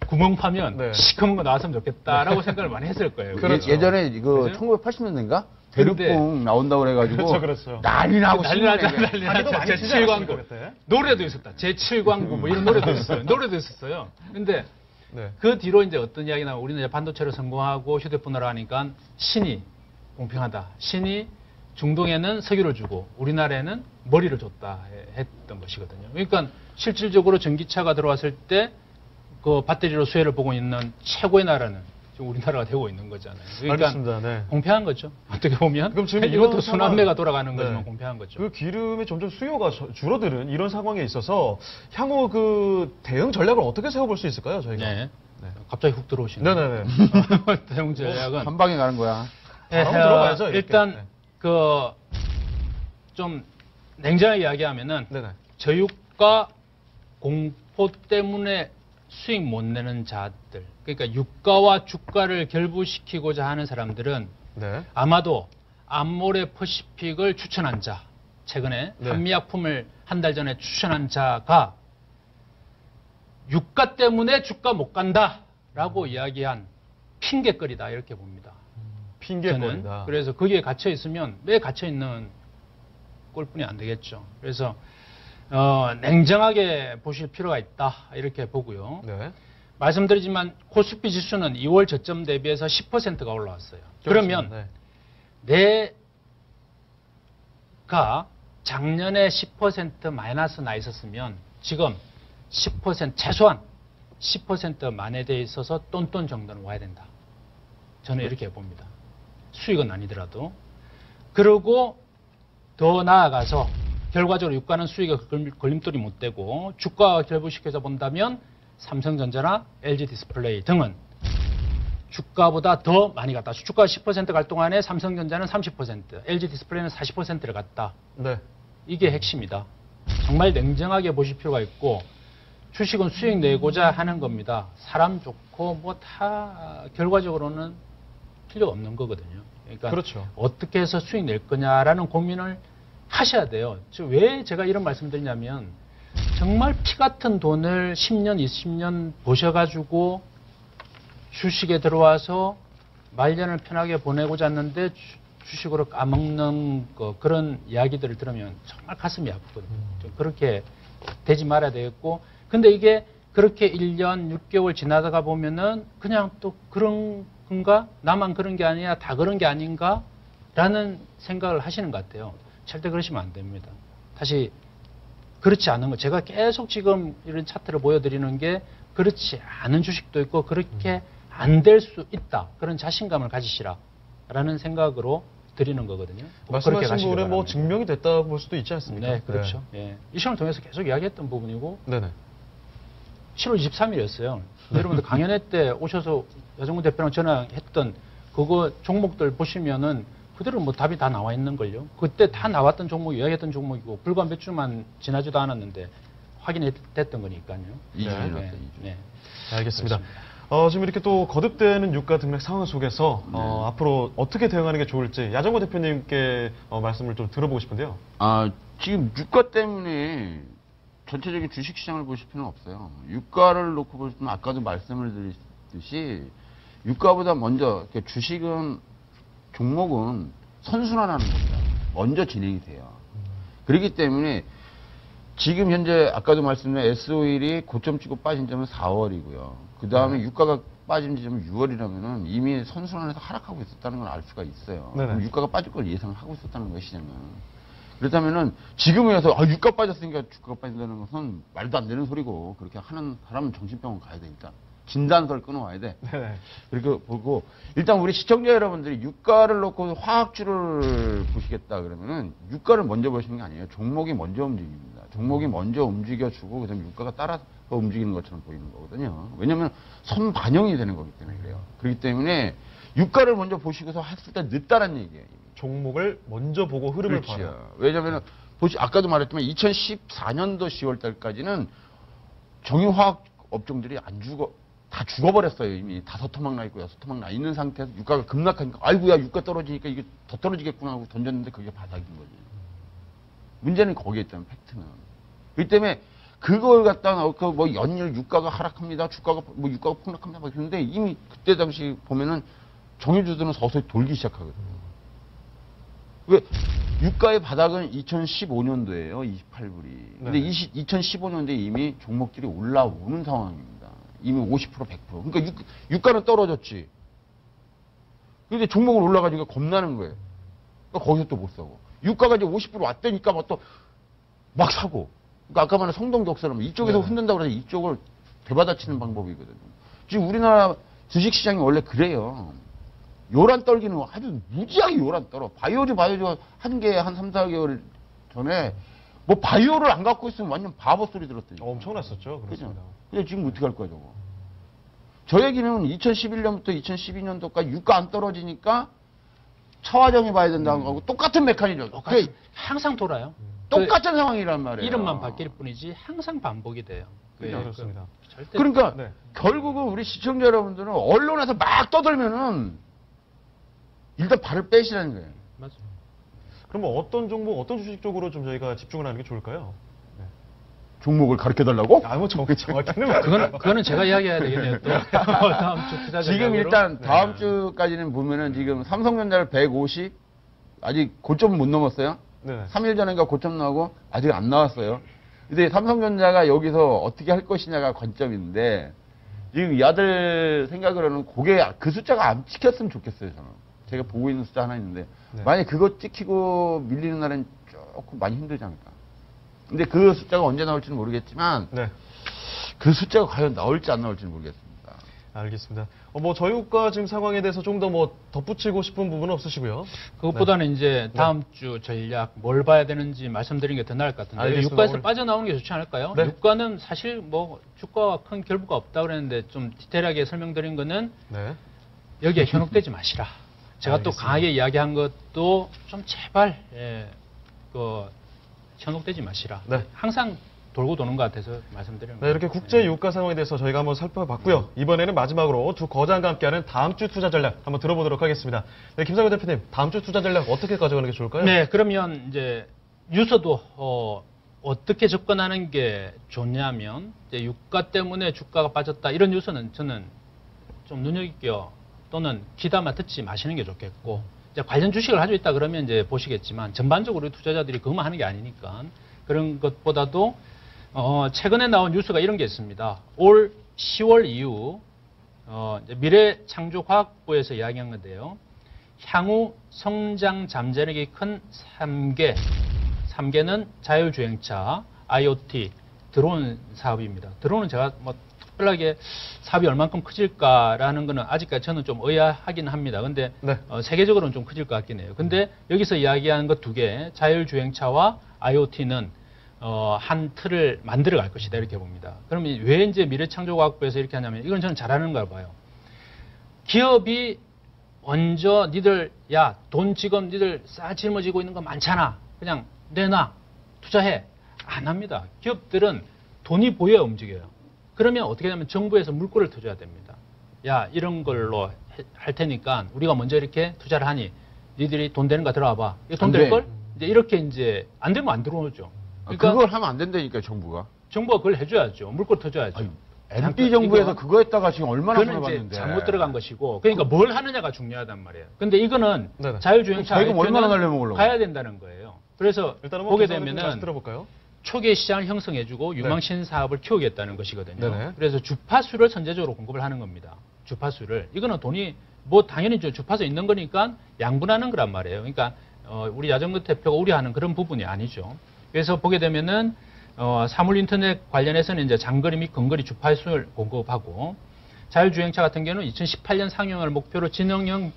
구멍 파면 네. 시커먼 거 나왔으면 좋겠다라고 생각을 많이 했을 거예요. 그렇죠. 예전에 이거 그죠? 1980년대인가? 근데- 대륙봉 나온다고 그래가지고 그렇죠, 그렇죠. 난리 나고 난리 신나게. 나죠, 난리 자기도 나죠. 많이 치지 않았습니까, 제7광고. 그때? 노래도 있었다. 제7광고 뭐 이런 노래도 있었어요. 노래도 있었어요. 근데 네. 그 뒤로 이제 어떤 이야기 나오면 우리는 이제 반도체로 성공하고 휴대폰으로 하니까 신이 공평하다. 신이 중동에는 석유를 주고 우리나라에는 머리를 줬다 했던 것이거든요. 그러니까 실질적으로 전기차가 들어왔을 때 그 배터리로 수혜를 보고 있는 최고의 나라는 지금 우리나라가 되고 있는 거잖아요. 그러니까 알겠습니다. 네. 공평한 거죠. 어떻게 보면 그럼 지금 이것도 이런 순환매가 상황- 돌아가는 네. 거지만 공평한 거죠. 그 기름의 점점 수요가 줄어드는 이런 상황에 있어서 향후 그 대응 전략을 어떻게 세워볼 수 있을까요, 저희가? 네. 네. 갑자기 훅 들어오시네요. 네네네. 대응 전략은 한 방에 가는 거야. 예, 바로 들어가야죠, 이렇게. 일단 네. 그 좀 냉정하게 이야기하면은 네네. 저유가 공포 때문에 수익 못 내는 자들, 그러니까 유가와 주가를 결부시키고자 하는 사람들은 네. 아마도 암모레 퍼시픽을 추천한 자, 최근에 네. 한미약품을 한 달 전에 추천한 자가 유가 때문에 주가 못 간다라고 이야기한 핑계거리다 이렇게 봅니다. 핑계거리다. 저는. 그래서 거기에 갇혀 있으면 왜 갇혀 있는 꼴뿐이 안 되겠죠. 그래서 냉정하게 보실 필요가 있다 이렇게 보고요. 네. 말씀드리지만 코스피 지수는 2월 저점 대비해서 10%가 올라왔어요. 그러면 네. 내가 작년에 10% 마이너스 나 있었으면 지금 10% 최소한 10% 만회돼 있어서 똔똔 정도는 와야 된다. 저는 이렇게 봅니다. 수익은 아니더라도. 그리고 더 나아가서 결과적으로 유가는 수익에 걸림돌이 못 되고 주가와 결부시켜서 본다면 삼성전자나 LG 디스플레이 등은 주가보다 더 많이 갔다. 주가가 10% 갈 동안에 삼성전자는 30%, LG 디스플레이는 40%를 갔다. 네. 이게 핵심이다. 정말 냉정하게 보실 필요가 있고 주식은 수익 내고자 하는 겁니다. 사람 좋고 뭐 다 결과적으로는 필요 없는 거거든요. 그러니까 그렇죠. 어떻게 해서 수익 낼 거냐라는 고민을 하셔야 돼요. 왜 제가 이런 말씀 드리냐면 정말 피 같은 돈을 10년, 20년 보셔가지고 주식에 들어와서 말년을 편하게 보내고자 했는데 주식으로 까먹는 그런 이야기들을 들으면 정말 가슴이 아프거든요. 좀 그렇게 되지 말아야 되겠고, 근데 이게 그렇게 1년 6개월 지나다가 보면은 그냥 또 그런 건가? 나만 그런 게 아니야? 다 그런 게 아닌가? 라는 생각을 하시는 것 같아요. 절대 그러시면 안 됩니다. 다시 그렇지 않은 거. 제가 계속 지금 이런 차트를 보여드리는 게 그렇지 않은 주식도 있고 그렇게 안 될 수 있다. 그런 자신감을 가지시라. 라는 생각으로 드리는 거거든요. 말씀하신 부분은 뭐 증명이 됐다고 볼 수도 있지 않습니까? 네, 그렇죠. 예. 이 시간을 통해서 계속 이야기했던 부분이고 네네. 7월 23일이었어요. 여러분들 강연회 때 오셔서 여정훈 대표랑 전화했던 그거 종목들 보시면은 그대로 뭐 답이 다 나와 있는 걸요. 그때 다 나왔던 종목, 이야기했던 종목이고 불과 몇 주만 지나지도 않았는데 확인이 됐던 거니까요. 2주 지났어요. 네, 2주. 네. 알겠습니다. 지금 이렇게 또 거듭되는 유가 등락 상황 속에서 앞으로 어떻게 대응하는 게 좋을지 야정호 대표님께 말씀을 좀 들어보고 싶은데요. 지금 유가 때문에 전체적인 주식시장을 보실 필요는 없어요. 유가를 놓고 보시면 아까도 말씀을 드렸듯이 유가보다 먼저 주식은 종목은 선순환하는 겁니다. 먼저 진행이 돼요. 그렇기 때문에 지금 현재 아까도 말씀드린 S-오일이 고점 찍고 빠진 점은 4월이고요. 그 다음에 유가가 빠진 지점은 6월이라면은 이미 선순환에서 하락하고 있었다는 걸 알 수가 있어요. 그럼 유가가 빠질 걸 예상을 하고 있었다는 거예요, 시장은. 그렇다면은 지금에 와서 유가 빠졌으니까 주가가 빠진다는 것은 말도 안 되는 소리고 그렇게 하는 사람은 정신병원 가야 되니까 진단서를 끊어와야 돼. 네네. 그렇게 보고 일단 우리 시청자 여러분들이 유가를 놓고 화학주를 보시겠다 그러면은 유가를 먼저 보시는 게 아니에요. 종목이 먼저 움직입니다. 종목이 먼저 움직여주고 그다음에 유가가 따라서 움직이는 것처럼 보이는 거거든요. 왜냐하면 선반영이 되는 거기 때문에 그래요. 그렇기 때문에 유가를 먼저 보시고서 했을 때 늦다란 얘기예요. 종목을 먼저 보고 흐름을 봐라. 왜냐하면 아까도 말했지만 2014년도 10월 달까지는 정유화학 업종들이 다 죽어버렸어요. 이미 5토막 나 있고 6토막 나 있는 상태에서 유가가 급락하니까 아이고야 유가 떨어지니까 이게 더 떨어지겠구나 하고 던졌는데 그게 바닥인 거지. 문제는 거기에 있다는 팩트는. 그렇기 때문에 그걸 갖다가 뭐 연일 유가가 하락합니다. 유가가 폭락합니다. 막 그런데 이미 그때 당시 보면은 정유주들은 서서히 돌기 시작하거든요. 왜 유가의 바닥은 2015년도예요. 28불이. 근데 2015년도에 이미 종목들이 올라오는 상황입니다. 이미 50%, 100%. 그러니까 유가는 떨어졌지. 근데 종목은 올라가니까 겁나는 거예요. 그러니까 거기서 또 못 사고. 유가가 이제 50% 왔다니까 막 사고. 그러니까 아까 말한 성동격서라면 이쪽에서 흔든다고 해서 이쪽을 되받아치는 방법이거든요. 지금 우리나라 주식시장이 원래 그래요. 요란 떨기는 아주 무지하게 요란 떨어. 바이오주가 한 개 한 3, 4개월 전에 뭐 바이오를 안 갖고 있으면 완전 바보 소리 들었더니. 엄청났었죠. 그렇습니다. 근데 지금 어떻게 할 거야 저거. 저 얘기는 2011년부터 2012년도까지 유가 안 떨어지니까 차화정이 봐야 된다고 하고 똑같은 메커니즘. 항상 돌아요. 똑같은 상황이란 말이에요. 이름만 바뀔 뿐이지 항상 반복이 돼요. 그렇습니다. 절대 그러니까 결국은 우리 시청자 여러분들은 언론에서 막 떠들면은 일단 발을 빼시라는 거예요. 맞아요. 그럼 뭐 어떤 종목, 어떤 주식 쪽으로 좀 저희가 집중을 하는 게 좋을까요? 종목을 가르쳐달라고? 뭐 정확히는 그거는 제가 이야기해야 되겠네요. 또 다음 주 투자 지금 일단 다음 주까지는 보면은 지금 삼성전자를 150 아직 고점 못 넘었어요. 3일 전인가 고점 나오고 아직 안 나왔어요. 근데 삼성전자가 여기서 어떻게 할 것이냐가 관점인데 지금 야들 생각으로는 그 숫자가 안 찍혔으면 좋겠어요. 저는 제가 보고 있는 숫자 하나 있는데 만약에 그거 찍히고 밀리는 날은 조금 많이 힘들지 않을까. 근데 그 숫자가 언제 나올지는 모르겠지만 그 숫자가 과연 나올지 안 나올지는 모르겠습니다. 알겠습니다. 뭐 저희국가 지금 상황에 대해서 좀 더 뭐 덧붙이고 싶은 부분은 없으시고요? 그것보다는 이제 다음 주 전략 뭘 봐야 되는지 말씀드리는 게 더 나을 것 같은데 알겠습니다. 유가에서 빠져나오는 게 좋지 않을까요? 유가는 사실 뭐 주가와 큰 결부가 없다 그랬는데 좀 디테일하게 설명드린 거는 여기에 현혹되지 마시라. 제가 또 강하게 이야기한 것도 좀 제발 현혹되지 마시라. 항상 돌고 도는 것 같아서 말씀드리는 거예요. 이렇게 국제 유가 상황에 대해서 저희가 한번 살펴봤고요. 이번에는 마지막으로 두 거장과 함께하는 다음 주 투자 전략 한번 들어보도록 하겠습니다. 김상현 대표님, 다음 주 투자 전략 어떻게 가져가는 게 좋을까요? 그러면 이제 유서도 어떻게 접근하는 게 좋냐면 이제 유가 때문에 주가가 빠졌다 이런 뉴스는 저는 좀 눈여겨 또는 귀담아 듣지 마시는 게 좋겠고 이제 관련 주식을 가지고 있다 그러면 이제 보시겠지만 전반적으로 투자자들이 그것만 하는 게 아니니까 그런 것보다도 최근에 나온 뉴스가 이런 게 있습니다. 올 10월 이후 이제 미래창조과학부에서 이야기한 건데요. 향후 성장 잠재력이 큰 3개는 자율주행차, IoT, 드론 사업입니다. 드론은 제가 뭐 특별하게 사업이 얼만큼 커질까라는 거는 아직까지 저는 좀 의아하긴 합니다. 근데 네. 세계적으로는 좀 커질 것 같긴 해요. 근데 여기서 이야기하는 것 2개, 자율주행차와 IoT는 한 틀을 만들어 갈 것이다 이렇게 봅니다. 그러면 왜 이제 미래창조과학부에서 이렇게 하냐면 이건 저는 잘하는 걸 봐요. 기업이 먼저 니들 야 돈 지금 니들 싸 짊어지고 있는 거 많잖아. 그냥 내놔 투자해. 안 합니다. 기업들은 돈이 보여야 움직여요. 그러면 어떻게 하냐면 정부에서 물꼬를 터줘야 됩니다. 야 이런 걸로 할 테니까 우리가 먼저 이렇게 투자를 하니 니들이 돈 되는 거 들어와봐. 이거 돈 될 걸? 이제 이렇게 이제 안 되면 안 들어오죠. 그러니까 그걸 하면 안 된다니까 정부가. 정부가 그걸 해줘야죠. 물꼬를 터줘야죠. 아니, MB 정부에서 그거 했다가 지금 얼마나 그거는 이제 손해봤는데. 잘못 들어간 것이고, 그러니까 뭘 하느냐가 중요하단 말이에요. 근데 이거는 네네. 자율주행차 자기가 얼마나 IoT는 날려먹으려고. 가야 된다는 거예요. 그래서 일단은 보게 다시 되면은 들어볼까요? 초기의 시장을 형성해주고 유망신 사업을 키우겠다는 것이거든요. 네네. 그래서 주파수를 선제적으로 공급을 하는 겁니다. 주파수를. 이거는 돈이 뭐 당연히 주파수 있는 거니까 양분하는 거란 말이에요. 그러니까 우리 야정근 대표가 우려하는 그런 부분이 아니죠. 그래서 보게 되면은 사물 인터넷 관련해서는 이제 장거리 및 근거리 주파수를 공급하고 자율주행차 같은 경우는 2018년 상용을 목표로 지능형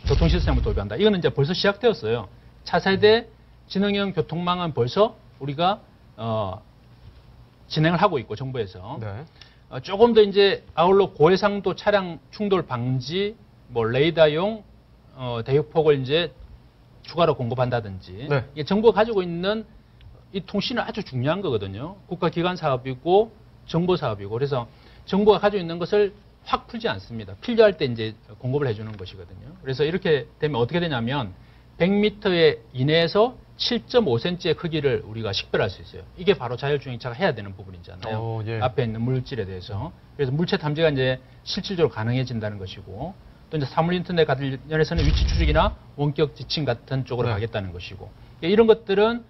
교통 시스템을 도입한다. 이거는 이제 벌써 시작되었어요. 차세대 지능형 교통망은 벌써 우리가 진행을 하고 있고 정부에서 네. 조금 더 이제 아울러 고해상도 차량 충돌 방지, 뭐 레이더용 대역폭을 이제 추가로 공급한다든지 네. 이게 정부가 가지고 있는 이 통신은 아주 중요한 거거든요. 국가기관 사업이고 정보 사업이고 그래서 정부가 가지고 있는 것을 확 풀지 않습니다. 필요할 때 이제 공급을 해주는 것이거든요. 그래서 이렇게 되면 어떻게 되냐면 100m 이내에서 7.5cm의 크기를 우리가 식별할 수 있어요. 이게 바로 자율주행차가 해야 되는 부분이잖아요. 예. 앞에 있는 물질에 대해서. 그래서 물체 탐지가 이제 실질적으로 가능해진다는 것이고 또 이제 사물 인터넷 관련해서는 위치 추적이나 원격 지침 같은 쪽으로 네. 가겠다는 것이고 이런 것들은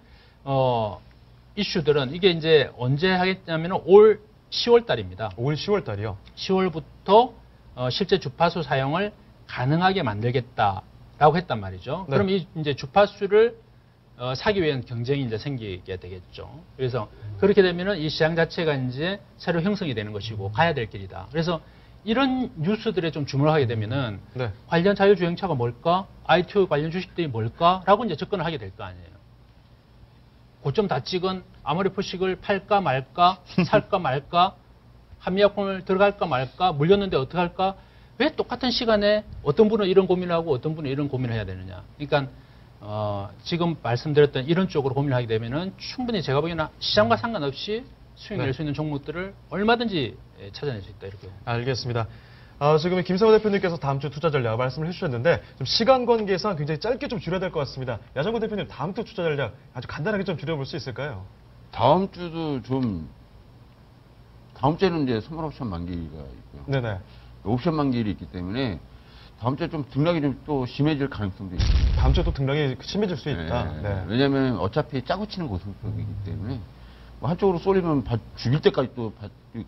이슈들은 이게 이제 언제 하겠냐면 올 10월 달입니다. 올 10월 달이요. 10월부터 실제 주파수 사용을 가능하게 만들겠다라고 했단 말이죠. 네. 그럼 이 이제 주파수를 사기 위한 경쟁이 이제 생기게 되겠죠. 그래서 그렇게 되면은 이 시장 자체가 이제 새로 형성이 되는 것이고 가야 될 길이다. 그래서 이런 뉴스들에 좀 주목을 하게 되면은 네. 관련 자율주행차가 뭘까? ITO 관련 주식들이 뭘까?라고 이제 접근을 하게 될 거 아니에요. 고점 다 찍은 아모레 포식을 팔까 말까, 살까 말까, 한미약품을 들어갈까 말까, 물렸는데 어떡할까? 왜 똑같은 시간에 어떤 분은 이런 고민을 하고 어떤 분은 이런 고민을 해야 되느냐. 그러니까 지금 말씀드렸던 이런 쪽으로 고민을 하게 되면은 충분히 제가 보기에는 시장과 상관없이 수익 낼 수 있는 종목들을 얼마든지 찾아낼 수 있다 이렇게 봅니다. 알겠습니다. 지금 김성호 대표님께서 다음 주 투자 전략 말씀을 해주셨는데 좀 시간 관계상 굉장히 짧게 좀 줄여야 될 것 같습니다. 야정근 대표님 다음 주 투자 전략 아주 간단하게 좀 줄여볼 수 있을까요? 다음 주도 좀 다음 주에는 이제 선물 옵션 만기가 있고요. 네네. 옵션 만기일이 있기 때문에 다음 주에 좀 등락이 좀 또 심해질 가능성도 있습니다. 다음 주에 또 등락이 심해질 수 있다. 네. 네. 왜냐하면 어차피 짜고 치는 고속도로이기 때문에 뭐 한쪽으로 쏠리면 죽일 때까지 또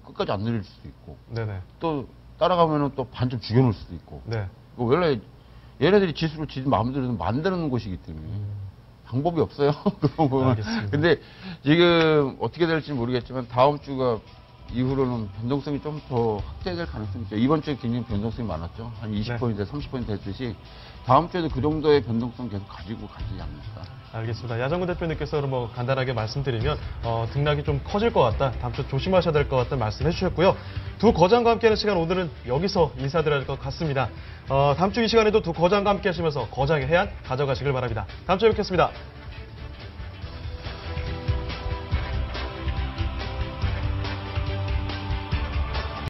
끝까지 안 내릴 수도 있고 네네. 또 따라가면은 또 반쯤 죽여놓을 수도 있고. 네. 원래 얘네들이 지수를 지 마음대로 만드는 곳이기 때문에 방법이 없어요. 그런 거는. 알겠습니다. 근데 지금 어떻게 될지 모르겠지만 다음 주가 이후로는 변동성이 좀 더 확대될 가능성이 있죠. 이번 주에 굉장히 변동성이 많았죠. 한 20%, 30% 됐듯이 다음 주에도 그 정도의 변동성 계속 가지고 가지 않을까. 알겠습니다. 야정근 대표님께서 뭐 간단하게 말씀드리면 등락이 좀 커질 것 같다. 다음 주 조심하셔야 될 것 같다는 말씀 해주셨고요. 두 거장과 함께하는 시간 오늘은 여기서 인사드려야 할 것 같습니다. 다음 주 이 시간에도 두 거장과 함께 하시면서 거장의 해안 가져가시길 바랍니다. 다음 주에 뵙겠습니다.